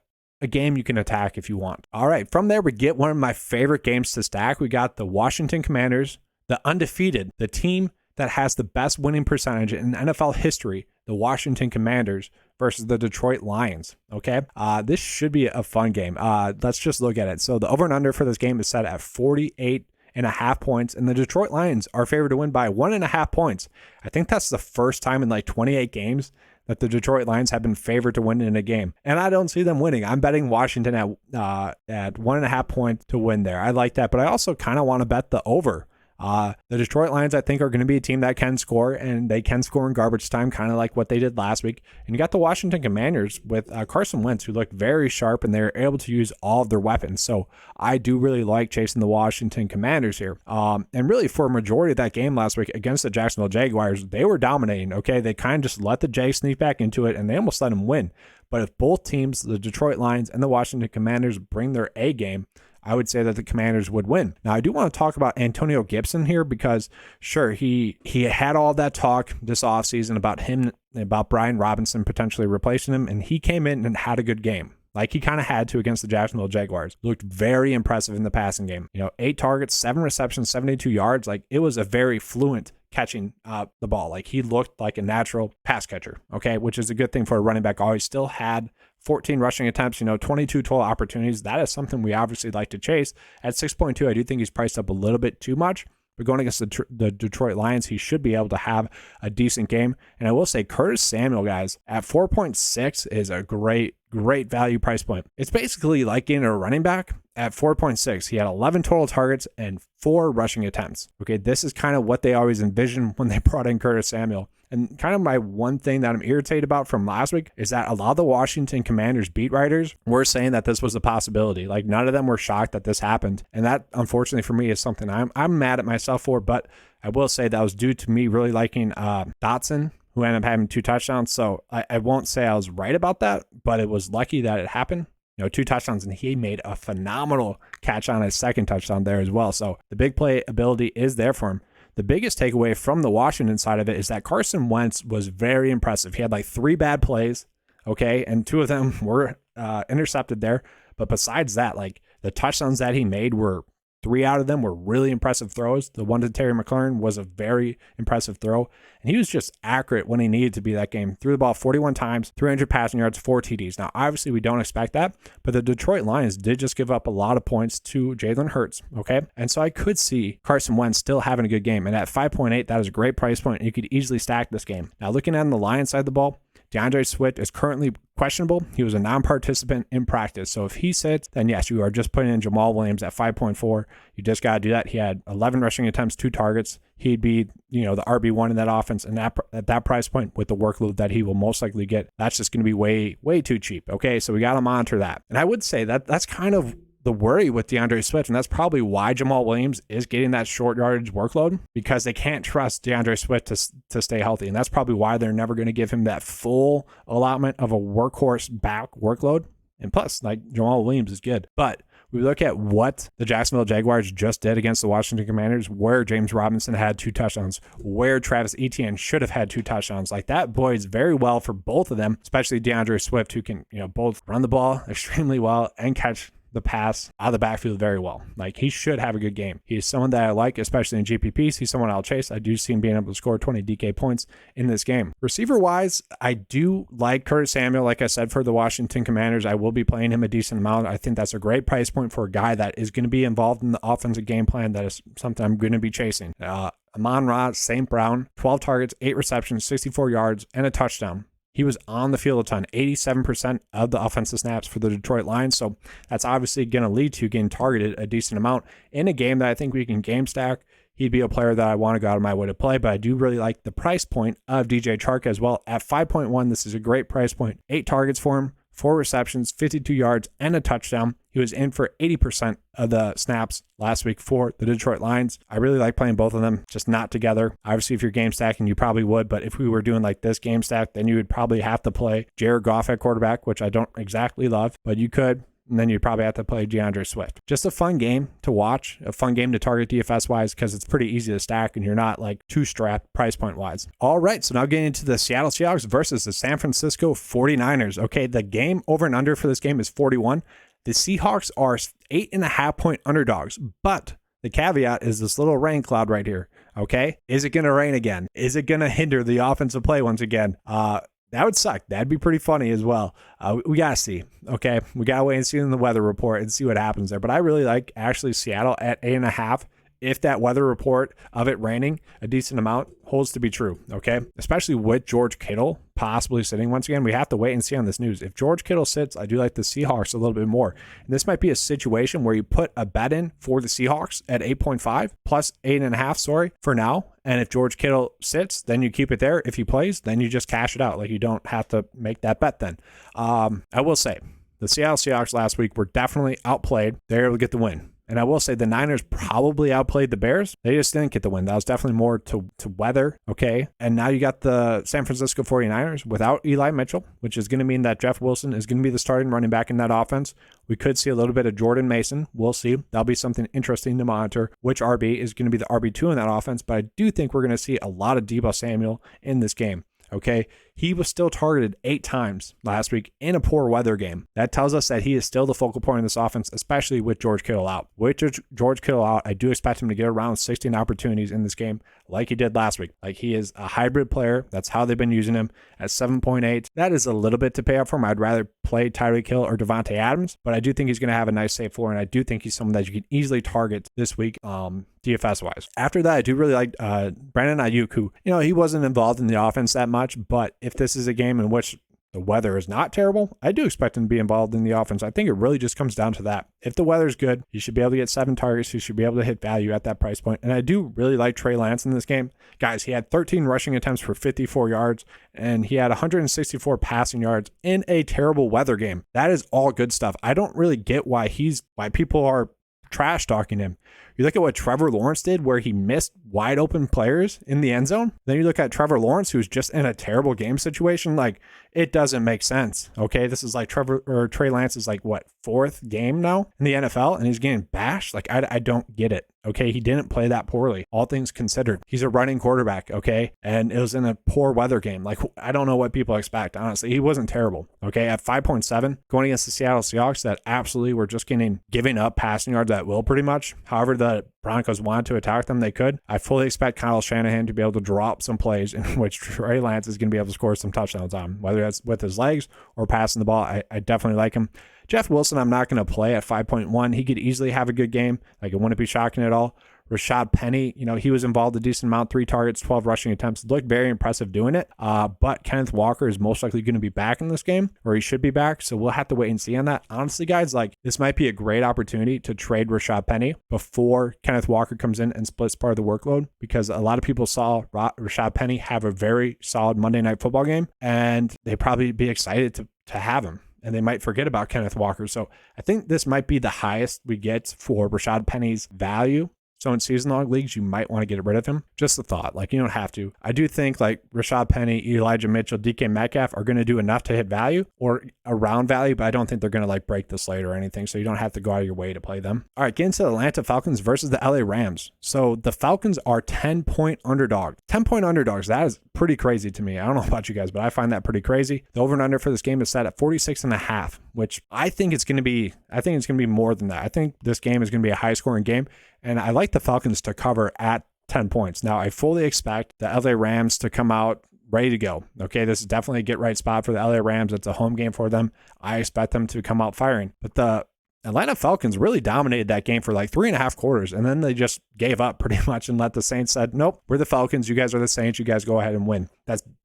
game you can attack if you want. All right, from there, we get one of my favorite games to stack. We got the Washington Commanders, the undefeated, the team that has the best winning percentage in NFL history, the Washington Commanders versus the Detroit Lions. Okay, this should be a fun game. Let's just look at it. So the over and under for this game is set at 48.5 points, and the Detroit Lions are favored to win by 1.5 points. I think that's the first time in like 28 games that the Detroit Lions have been favored to win in a game, and I don't see them winning. I'm betting Washington at 1.5 points to win there. I like that, but I also kind of want to bet the over. The Detroit Lions, I think, are going to be a team that can score, and they can score in garbage time, kind of like what they did last week. And you got the Washington Commanders with Carson Wentz, who looked very sharp, and they're able to use all of their weapons. So I do really like chasing the Washington Commanders here. And really, for a majority of that game last week against the Jacksonville Jaguars, they were dominating. Okay, they kind of just let the Jags sneak back into it, and they almost let them win. But if both teams, the Detroit Lions and the Washington Commanders, bring their A game, I would say that the Commanders would win. Now, I do want to talk about Antonio Gibson here because, sure, he had all that talk this offseason about Brian Robinson potentially replacing him, and he came in and had a good game. Like he kind of had to against the Jacksonville Jaguars. Looked very impressive in the passing game. 8 targets, 7 receptions, 72 yards. Like it was a very fluent catching the ball. Like he looked like a natural pass catcher, okay, which is a good thing for a running back. Always still had 14 rushing attempts, 22 total opportunities. That is something we obviously like to chase. At 6.2, I do think he's priced up a little bit too much. But going against the Detroit Lions, he should be able to have a decent game. And I will say Curtis Samuel, guys, at 4.6 is a great value price point. It's basically like getting a running back at 4.6. He had 11 total targets and 4 rushing attempts. Okay, this is kind of what they always envisioned when they brought in Curtis Samuel. And kind of my one thing that I'm irritated about from last week is that a lot of the Washington Commanders beat writers were saying that this was a possibility. Like none of them were shocked that this happened. And that, unfortunately for me, is something I'm mad at myself for. But I will say that was due to me really liking Dotson, who ended up having 2 touchdowns. So I won't say I was right about that, but it was lucky that it happened. 2 touchdowns, and he made a phenomenal catch on his second touchdown there as well. So the big play ability is there for him. The biggest takeaway from the Washington side of it is that Carson Wentz was very impressive. He had like 3 bad plays, okay, and 2 of them were intercepted there. But besides that, like the touchdowns that he made were 3 out of them were really impressive throws. The one to Terry McLaurin was a very impressive throw, and he was just accurate when he needed to be that game. Threw the ball 41 times, 300 passing yards, 4 TDs. Now, obviously, we don't expect that, but the Detroit Lions did just give up a lot of points to Jalen Hurts, okay? And so I could see Carson Wentz still having a good game, and at 5.8, that is a great price point. You could easily stack this game. Now, looking at the Lions side of the ball, DeAndre Swift is currently questionable. He was a non-participant in practice. So if he sits, then yes, you are just putting in Jamal Williams at 5.4. You just got to do that. He had 11 rushing attempts, 2 targets. He'd be, the RB1 in that offense. And at that price point with the workload that he will most likely get, that's just going to be way, way too cheap. Okay, so we got to monitor that. And I would say that that's kind of the worry with DeAndre Swift, and that's probably why Jamal Williams is getting that short yardage workload, because they can't trust DeAndre Swift to stay healthy, and that's probably why they're never going to give him that full allotment of a workhorse back workload. And plus, like Jamal Williams is good, but We look at what the Jacksonville Jaguars just did against the Washington Commanders, where James Robinson had 2 touchdowns, where Travis Etienne should have had 2 touchdowns. Like, that bodes very well for both of them, especially DeAndre Swift, who can, both run the ball extremely well and catch the pass out of the backfield very well. Like, he should have a good game. He's someone that I like, especially in GPPs. He's someone I'll chase. I do see him being able to score 20 DK points in this game. Receiver-wise, I do like Curtis Samuel. Like I said, for the Washington Commanders, I will be playing him a decent amount. I think that's a great price point for a guy that is going to be involved in the offensive game plan. That is something I'm going to be chasing. Amon-Ra St. Brown, 12 targets, 8 receptions, 64 yards, and a touchdown. He was on the field a ton, 87% of the offensive snaps for the Detroit Lions. So that's obviously going to lead to getting targeted a decent amount in a game that I think we can game stack. He'd be a player that I want to go out of my way to play, but I do really like the price point of DJ Chark as well. At 5.1, this is a great price point. 8 targets for him, 4 receptions, 52 yards, and a touchdown. He was in for 80% of the snaps last week for the Detroit Lions. I really like playing both of them, just not together. Obviously, if you're game stacking, you probably would, but if we were doing like this game stack, then you would probably have to play Jared Goff at quarterback, which I don't exactly love, but you could. And then you'd probably have to play DeAndre Swift. Just a fun game to watch, a fun game to target DFS-wise, because it's pretty easy to stack and you're not like too strapped price point-wise. All right, so now getting into the Seattle Seahawks versus the San Francisco 49ers. Okay, the game over and under for this game is 41. The Seahawks are 8.5 point underdogs, but the caveat is this little rain cloud right here. Okay, is it going to rain again? Is it going to hinder the offensive play once again? That would suck. That'd be pretty funny as well. We got to see. Okay, we got to wait and see in the weather report and see what happens there. But I really like actually Seattle at 8.5. If that weather report of it raining a decent amount holds to be true, okay? Especially with George Kittle possibly sitting once again. We have to wait and see on this news. If George Kittle sits, I do like the Seahawks a little bit more. And this might be a situation where you put a bet in for the Seahawks at 8.5 plus 8.5, for now. And if George Kittle sits, then you keep it there. If he plays, then you just cash it out. Like, you don't have to make that bet then. I will say, the Seattle Seahawks last week were definitely outplayed. They were able to get the win. And I will say the Niners probably outplayed the Bears. They just didn't get the win. That was definitely more to weather, okay? And now you got the San Francisco 49ers without Eli Mitchell, which is going to mean that Jeff Wilson is going to be the starting running back in that offense. We could see a little bit of Jordan Mason. We'll see. That'll be something interesting to monitor. Which RB is going to be the RB2 in that offense. But I do think we're going to see a lot of Deebo Samuel in this game. Okay, he was still targeted 8 times last week in a poor weather game. That tells us that he is still the focal point of this offense, especially with George Kittle out. With George Kittle out, I do expect him to get around 16 opportunities in this game like he did last week. Like, he is a hybrid player. That's how they've been using him at 7.8. That is a little bit to pay up for him. I'd rather play Tyreek Hill or Devontae Adams, but I do think he's going to have a nice safe floor, and I do think he's someone that you can easily target this week DFS-wise. After that, I do really like Brandon Ayuk, who, he wasn't involved in the offense that much, but if this is a game in which the weather is not terrible, I do expect him to be involved in the offense. I think it really just comes down to that. If the weather's good, he should be able to get 7 targets. He should be able to hit value at that price point. And I do really like Trey Lance in this game. Guys, he had 13 rushing attempts for 54 yards, and he had 164 passing yards in a terrible weather game. That is all good stuff. I don't really get why people are trash talking him. You look at what Trevor Lawrence did, where he missed wide open players in the end zone. Then you look at Trevor Lawrence, who's just in a terrible game situation. Like, it doesn't make sense. Okay, this is like Trey Lance's like 4th game now in the NFL, and he's getting bashed. Like, I don't get it. Okay, he didn't play that poorly, all things considered. He's a running quarterback, okay, and it was in a poor weather game. Like, I don't know what people expect, honestly. He wasn't terrible, okay? At 5.7, going against the Seattle Seahawks that absolutely were just giving up passing yards at will pretty much. However, the Broncos wanted to attack them, they could. I fully expect Kyle Shanahan to be able to drop some plays in which Trey Lance is going to be able to score some touchdowns on, whether that's with his legs or passing the ball. I definitely like him. Jeff Wilson, I'm not going to play at 5.1. He could easily have a good game. Like, it wouldn't be shocking at all. Rashad Penny, he was involved a decent amount, 3 targets, 12 rushing attempts. Looked very impressive doing it. But Kenneth Walker is most likely going to be back in this game, or he should be back. So we'll have to wait and see on that. Honestly, guys, this might be a great opportunity to trade Rashad Penny before Kenneth Walker comes in and splits part of the workload, because a lot of people saw Rashad Penny have a very solid Monday Night Football game, and they'd probably be excited to have him. And they might forget about Kenneth Walker. So I think this might be the highest we get for Rashad Penny's value So in season-long leagues, you might want to get rid of him. Just a thought. Like, you don't have to. I do think like Rashad Penny, Elijah Mitchell, DK Metcalf are going to do enough to hit value or around value, but I don't think they're going to like break the slate or anything. So you don't have to go out of your way to play them. All right, get into the Atlanta Falcons versus the LA Rams. So the Falcons are 10-point underdog. 10-point underdogs. That is pretty crazy to me. I don't know about you guys, but I find that pretty crazy. The over and under for this game is set at 46.5, which I think it's going to be more than that. I think this game is going to be a high scoring game. And I like the Falcons to cover at 10 points. Now, I fully expect the LA Rams to come out ready to go. Okay, this is definitely a get-right spot for the LA Rams. It's a home game for them. I expect them to come out firing. But the Atlanta Falcons really dominated that game for like 3.5 quarters, and then they just gave up pretty much and let the Saints said, nope, we're the Falcons. You guys are the Saints. You guys go ahead and win.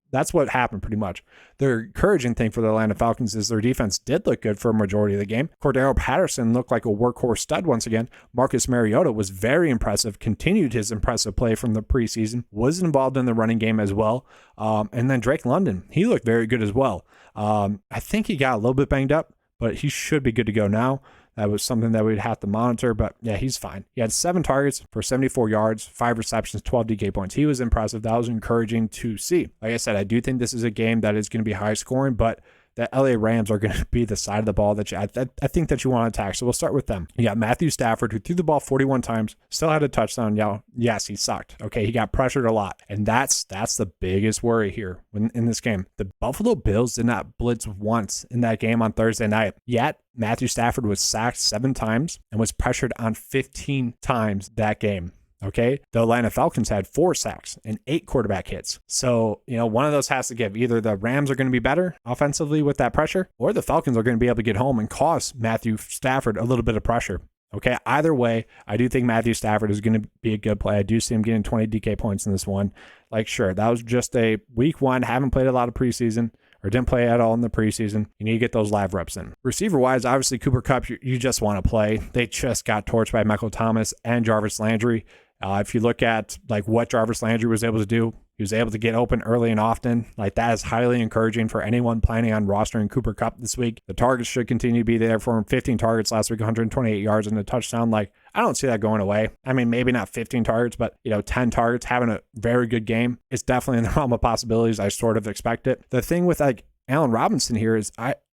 That's what happened pretty much. The encouraging thing for the Atlanta Falcons is their defense did look good for a majority of the game. Cordero Patterson looked like a workhorse stud once again. Marcus Mariota was very impressive, continued his impressive play from the preseason, was involved in the running game as well. And then Drake London, he looked very good as well. I think he got a little bit banged up, but he should be good to go now. That was something that we'd have to monitor, but yeah, he's fine. He had 7 targets for 74 yards, 5 receptions, 12 DK points. He was impressive. That was encouraging to see. Like I said, I do think this is a game that is going to be high scoring, but the LA Rams are going to be the side of the ball that I think that you want to attack. So we'll start with them. You got Matthew Stafford, who threw the ball 41 times, still had a touchdown. Yeah, yes, he sucked. Okay, he got pressured a lot. And that's the biggest worry here in this game. The Buffalo Bills did not blitz once in that game on Thursday night. Yet, Matthew Stafford was sacked 7 times and was pressured on 15 times that game. Okay, the Atlanta Falcons had 4 sacks and 8 quarterback hits. So, one of those has to give. Either the Rams are going to be better offensively with that pressure, or the Falcons are going to be able to get home and cause Matthew Stafford a little bit of pressure. Okay, either way, I do think Matthew Stafford is going to be a good play. I do see him getting 20 DK points in this one. Like, sure, that was just a week 1, haven't played a lot of preseason, or didn't play at all in the preseason. You need to get those live reps in. Receiver-wise, obviously, Cooper Kupp, you just want to play. They just got torched by Michael Thomas and Jarvis Landry. If you look at like what Jarvis Landry was able to do, he was able to get open early and often. Like, that is highly encouraging for anyone planning on rostering Cooper Kupp this week. The targets should continue to be there for him. 15 targets last week, 128 yards and a touchdown. Like, I don't see that going away. I mean, maybe not 15 targets, but 10 targets, having a very good game. It's definitely in the realm of possibilities. I sort of expect it. The thing with like Allen Robinson here is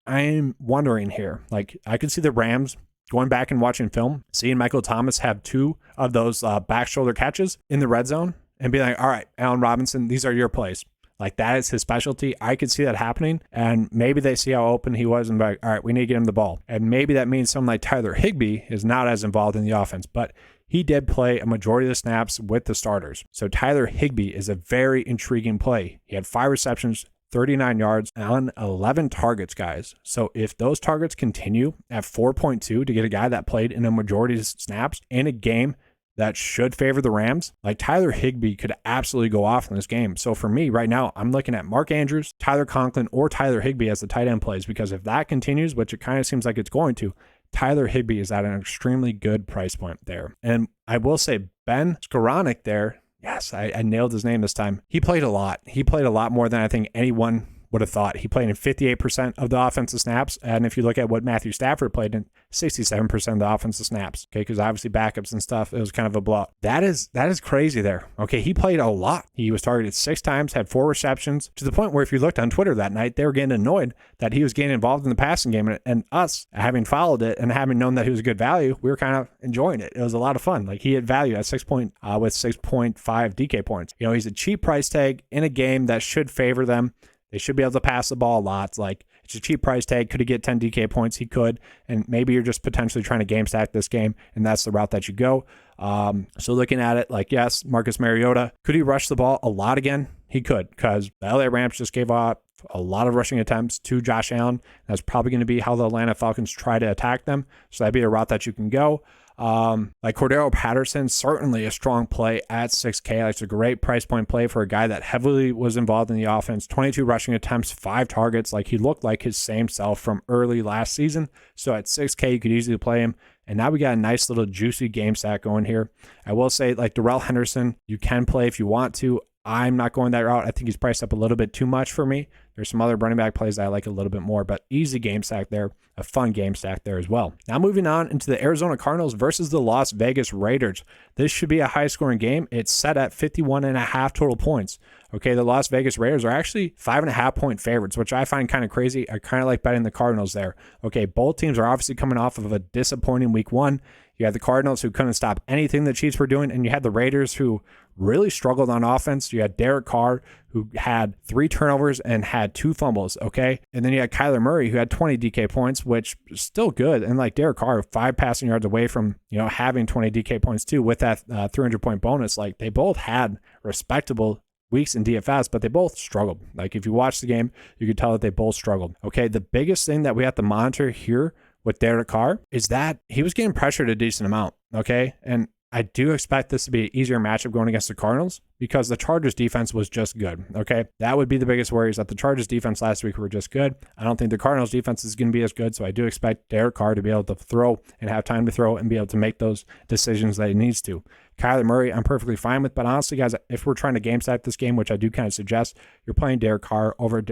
I'm wondering here. Like, I could see the Rams going back and watching film, seeing Michael Thomas have 2 of those back shoulder catches in the red zone and be like, all right, Allen Robinson, these are your plays. Like, that is his specialty. I could see that happening. And maybe they see how open he was and be like, all right, we need to get him the ball. And maybe that means someone like Tyler Higbee is not as involved in the offense, but he did play a majority of the snaps with the starters. So Tyler Higbee is a very intriguing play. He had 5 receptions, 39 yards on 11 targets, guys. So if those targets continue at 4.2 to get a guy that played in a majority of snaps in a game that should favor the Rams, like Tyler Higbee could absolutely go off in this game. So for me right now, I'm looking at Mark Andrews, Tyler Conklin, or Tyler Higbee as the tight end plays, because if that continues, which it kind of seems like it's going to, Tyler Higbee is at an extremely good price point there. And I will say Ben Skoranek there, yes, I nailed his name this time. He played a lot. He played a lot more than I think anyone would have thought. He played in 58% of the offensive snaps. And if you look at what Matthew Stafford played in, 67% of the offensive snaps. Okay, because obviously backups and stuff, it was kind of a blowout. That is crazy there. Okay, he played a lot. He was targeted 6 times, had 4 receptions, to the point where if you looked on Twitter that night, they were getting annoyed that he was getting involved in the passing game. And us, having followed it and having known that he was a good value, we were kind of enjoying it. It was a lot of fun. Like, he had value at with 6.5 DK points. He's a cheap price tag in a game that should favor them. They should be able to pass the ball a lot. It's a cheap price tag. Could he get 10 DK points? He could. And maybe you're just potentially trying to game stack this game, and that's the route that you go. So looking at it, yes, Marcus Mariota, could he rush the ball a lot again? He could, because the LA Rams just gave up a lot of rushing attempts to Josh Allen. That's probably going to be how the Atlanta Falcons try to attack them. So that'd be a route that you can go. Cordero Patterson, certainly a strong play at 6K. It's a great price point play for a guy that heavily was involved in the offense. 22 rushing attempts, 5 targets. He looked like his same self from early last season. So at 6K, you could easily play him. And now we got a nice little juicy game stack going here. I will say, Darrell Henderson, you can play if you want to. I'm not going that route. I think he's priced up a little bit too much for me. There's some other running back plays that I like a little bit more, but easy game stack there, a fun game stack there as well. Now moving on into the Arizona Cardinals versus the Las Vegas Raiders. This should be a high-scoring game. It's set at 51.5 total points. Okay, the Las Vegas Raiders are actually 5.5-point favorites, which I find kind of crazy. I kind of like betting the Cardinals there. Okay, both teams are obviously coming off of a disappointing week one. You had the Cardinals who couldn't stop anything the Chiefs were doing, and you had the Raiders who really struggled on offense. You had Derek Carr, who had 3 turnovers and had 2 fumbles, okay? And then you had Kyler Murray, who had 20 DK points, which is still good. And like Derek Carr, 5 passing yards away from, having 20 DK points too with that 300-point bonus. Like, they both had respectable weeks in DFS, but they both struggled. Like, if you watch the game, you could tell that they both struggled. Okay, the biggest thing that we have to monitor here with Derek Carr is that he was getting pressured a decent amount, okay? And I do expect this to be an easier matchup going against the Cardinals because the Chargers defense was just good, okay? That would be the biggest worry, is that the Chargers defense last week were just good. I don't think the Cardinals defense is going to be as good, so I do expect Derek Carr to be able to throw and have time to throw and be able to make those decisions that he needs to. Kyler Murray, I'm perfectly fine with, but honestly, guys, if we're trying to game stack this game, which I do kind of suggest, you're playing Derek Carr over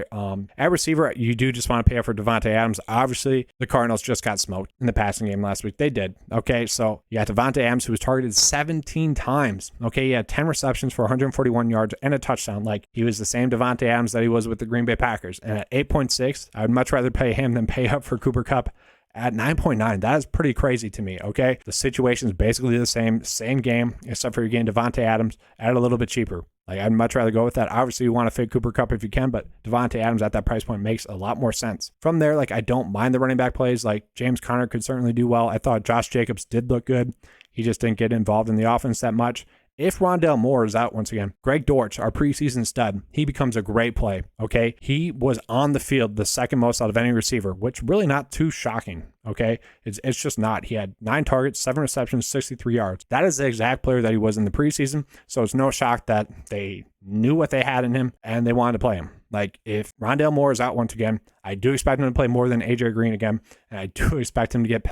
at receiver. You do just want to pay up for Davante Adams. Obviously, the Cardinals just got smoked in the passing game last week. They did. Okay, so you got Davante Adams, who was targeted 17 times. Okay, he had 10 receptions for 141 yards and a touchdown. Like, he was the same Davante Adams that he was with the Green Bay Packers. And at 8.6, I would much rather pay him than pay up for Cooper Kupp at 9.9. That is pretty crazy to me, okay? The situation is basically the same game, except for you're getting Davante Adams at a little bit cheaper. Like, I'd much rather go with that. Obviously, you want to fade Cooper Kupp if you can, but Davante Adams at that price point makes a lot more sense. From there, like, I don't mind the running back plays. Like, James Conner could certainly do well. I thought Josh Jacobs did look good. He just didn't get involved in the offense that much. If Rondale Moore is out once again, Greg Dortch, our preseason stud, he becomes a great play, okay? He was on the field the second most out of any receiver, which really not too shocking, okay? It's just not. He had 9 targets, 7 receptions, 63 yards. That is the exact player that he was in the preseason, so it's no shock that they knew what they had in him and they wanted to play him. Like, if Rondale Moore is out once again, I do expect him to play more than AJ Green again, and I do expect him to get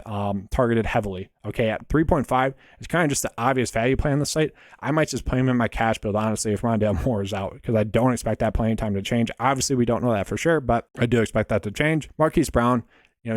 targeted heavily. Okay, at 3.5, it's kind of just the obvious value play on the slate. I might just play him in my cash build, honestly, if Rondale Moore is out, because I don't expect that playing time to change. Obviously, we don't know that for sure, but I do expect that to change. Marquise Brown,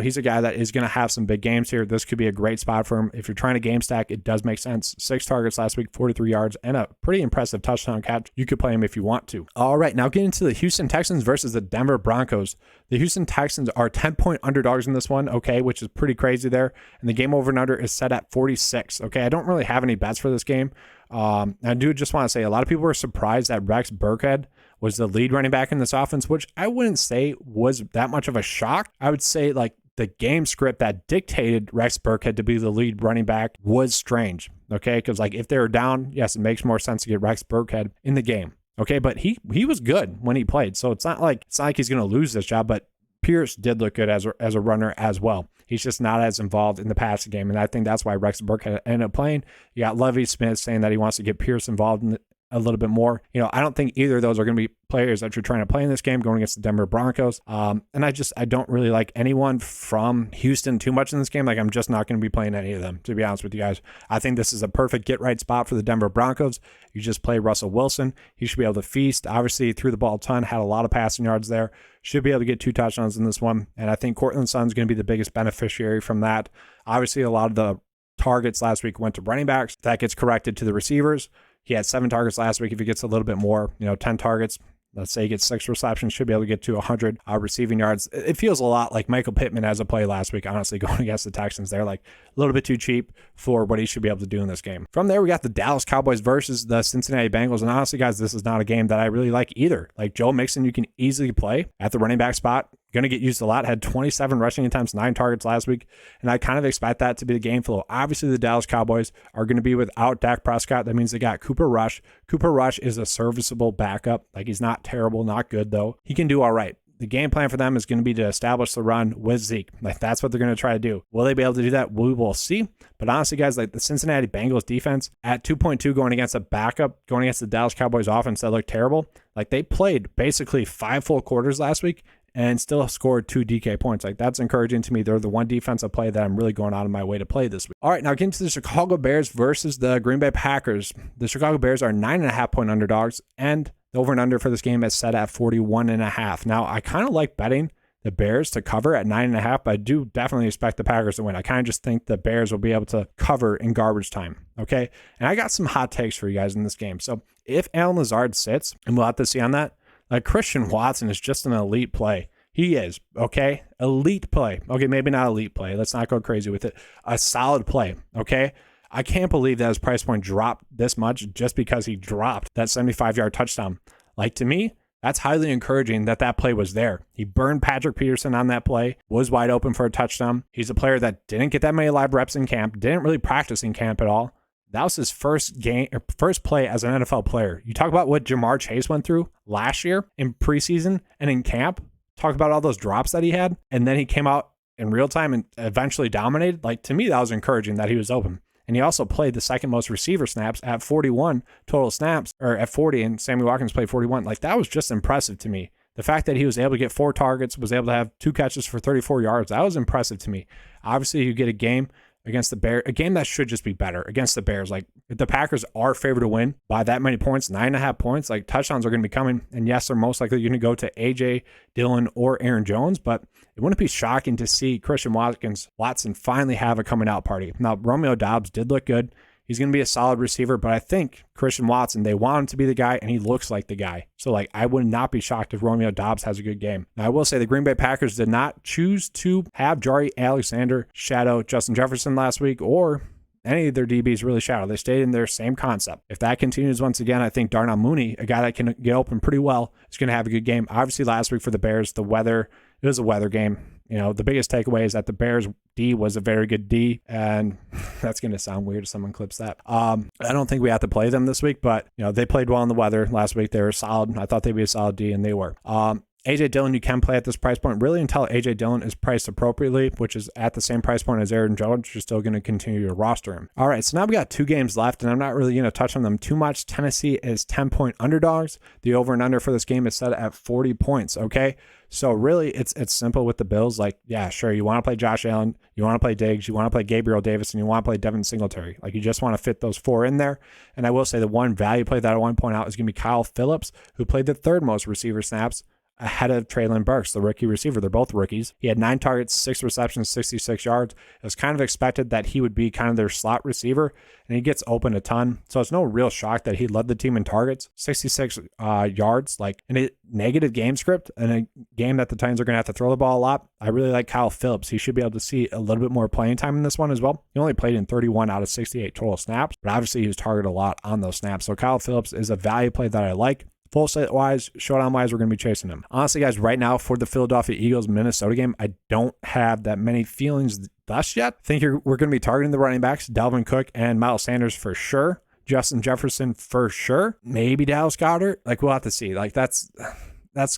he's a guy that is going to have some big games here. This could be a great spot for him. If you're trying to game stack, it does make sense. 6 targets last week, 43 yards, and a pretty impressive touchdown catch. You could play him if you want to. All right, now getting to the Houston Texans versus the Denver Broncos. The Houston Texans are 10-point underdogs in this one, okay, which is pretty crazy there. And the game over and under is set at 46. Okay, I don't really have any bets for this game. I do just want to say a lot of people were surprised that Rex Burkhead was the lead running back in this offense, which I wouldn't say was that much of a shock. I would say, like, the game script that dictated Rex Burkhead to be the lead running back was strange, okay? Because, like, if they were down, yes, it makes more sense to get Rex Burkhead in the game, okay? But he was good when he played, so it's not like he's going to lose this job, but Pierce did look good as a runner as well. He's just not as involved in the passing game, and I think that's why Rex Burkhead ended up playing. You got Lovie Smith saying that he wants to get Pierce involved in a little bit more. I don't think either of those are going to be players that you're trying to play in this game going against the Denver Broncos. And I don't really like anyone from Houston too much in this game. Like, I'm just not going to be playing any of them, to be honest with you guys. I think this is a perfect get-right spot for the Denver Broncos. You just play Russell Wilson. He should be able to feast. Obviously, threw the ball a ton, had a lot of passing yards there. Should be able to get 2 touchdowns in this one. And I think Cortland Sutton's going to be the biggest beneficiary from that. Obviously, a lot of the targets last week went to running backs. That gets corrected to the receivers. He had 7 targets last week. If he gets a little bit more, 10 targets, let's say he gets 6 receptions, should be able to get to 100 receiving yards. It feels a lot like Michael Pittman as a play last week, honestly, going against the Texans. They're like a little bit too cheap for what he should be able to do in this game. From there, we got the Dallas Cowboys versus the Cincinnati Bengals. And honestly, guys, this is not a game that I really like either. Like, Joe Mixon, you can easily play at the running back spot. Going to get used a lot. Had 27 rushing attempts, 9 targets last week. And I kind of expect that to be the game flow. Obviously, the Dallas Cowboys are going to be without Dak Prescott. That means they got Cooper Rush. Cooper Rush is a serviceable backup. Like, he's not terrible, not good, though. He can do all right. The game plan for them is going to be to establish the run with Zeke. Like, that's what they're going to try to do. Will they be able to do that? We will see. But honestly, guys, like, the Cincinnati Bengals defense at 2.2 going against a backup, going against the Dallas Cowboys offense that looked terrible. Like, they played basically 5 full quarters last week and still scored 2 DK points. Like, that's encouraging to me. They're the one defensive play that I'm really going out of my way to play this week. All right, now getting to the Chicago Bears versus the Green Bay Packers. The Chicago Bears are 9.5-point underdogs, and the over and under for this game is set at 41.5. Now, I kind of like betting the Bears to cover at 9.5, but I do definitely expect the Packers to win. I kind of just think the Bears will be able to cover in garbage time, okay? And I got some hot takes for you guys in this game. So if Allen Lazard sits, and we'll have to see on that, like, Christian Watson is just an elite play. He is, okay? Elite play. Okay, maybe not elite play. Let's not go crazy with it. A solid play, okay? I can't believe that his price point dropped this much just because he dropped that 75-yard touchdown. Like, to me, that's highly encouraging that that play was there. He burned Patrick Peterson on that play, was wide open for a touchdown. He's a player that didn't get that many live reps in camp, didn't really practice in camp at all. That was his first play as an NFL player. You talk about what Jamar Chase went through last year in preseason and in camp. Talk about all those drops that he had, and then he came out in real time and eventually dominated. Like, to me, that was encouraging that he was open. And he also played the second most receiver snaps at 41 total snaps, or at 40, and Sammy Watkins played 41. Like, that was just impressive to me. The fact that he was able to get 4 targets, was able to have 2 catches for 34 yards, that was impressive to me. Obviously, you get a game against the Bears, a game that should just be better against the Bears. Like, if the Packers are favored to win by that many points, 9.5 points, like, touchdowns are going to be coming. And yes, they're most likely going to go to AJ Dillon or Aaron Jones, but it wouldn't be shocking to see Christian Watson finally have a coming out party. Now, Romeo Doubs did look good. He's going to be a solid receiver, but I think Christian Watson, they want him to be the guy, and he looks like the guy. So, like, I would not be shocked if Romeo Doubs has a good game. Now, I will say the Green Bay Packers did not choose to have Jari Alexander shadow Justin Jefferson last week, or any of their DBs really shadow. They stayed in their same concept. If that continues once again, I think Darnell Mooney, a guy that can get open pretty well, is going to have a good game. Obviously, last week for the Bears, the weather, it was a weather game. You know, the biggest takeaway is that the Bears D was a very good D, and that's going to sound weird if someone clips that. I don't think we have to play them this week, but, you know, they played well in the weather last week. They were solid. I thought they'd be a solid D, and they were. AJ Dillon, you can play at this price point really until AJ Dillon is priced appropriately, which is at the same price point as Aaron Jones. You're still going to continue to roster him. All right, so now we got 2 games left, and I'm not really going to touch on them too much. Tennessee is 10-point underdogs. The over and under for this game is set at 40 points, okay? So really, it's simple with the Bills. Like, yeah, sure, you want to play Josh Allen, you want to play Diggs, you want to play Gabriel Davis, and you want to play Devin Singletary. Like, you just want to fit those 4 in there. And I will say the one value play that I want to point out is going to be Kyle Phillips, who played the 3rd most receiver snaps, ahead of Treylon Burks, the rookie receiver. They're both rookies. He had 9 targets, 6 receptions, 66 yards. It was kind of expected that he would be kind of their slot receiver, and he gets open a ton. So it's no real shock that he led the team in targets, 66 yards, like in a negative game script, and a game that the Titans are going to have to throw the ball a lot. I really like Kyle Phillips. He should be able to see a little bit more playing time in this one as well. He only played in 31 out of 68 total snaps, but obviously he was targeted a lot on those snaps. So Kyle Phillips is a value play that I like. Full set wise, showdown wise, we're going to be chasing him. Honestly, guys, right now for the Philadelphia Eagles Minnesota game, I don't have that many feelings thus yet. I think we're going to be targeting the running backs, Dalvin Cook and Miles Sanders for sure. Justin Jefferson for sure. Maybe Dallas Goedert. Like, we'll have to see. Like, that's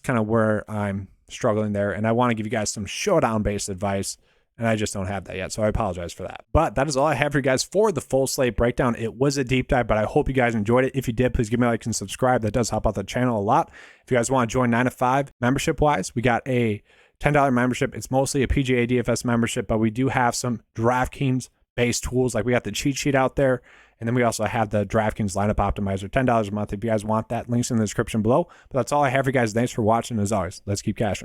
kind of where I'm struggling there. And I want to give you guys some showdown-based advice, and I just don't have that yet, so I apologize for that. But that is all I have for you guys for the full slate breakdown. It was a deep dive, but I hope you guys enjoyed it. If you did, please give me a like and subscribe. That does help out the channel a lot. If you guys want to join 9 to 5 membership-wise, we got a $10 membership. It's mostly a PGA DFS membership, but we do have some DraftKings-based tools. Like, we got the cheat sheet out there, and then we also have the DraftKings lineup optimizer, $10 a month if you guys want that. Links in the description below. But that's all I have for you guys. Thanks for watching. As always, let's keep cashing.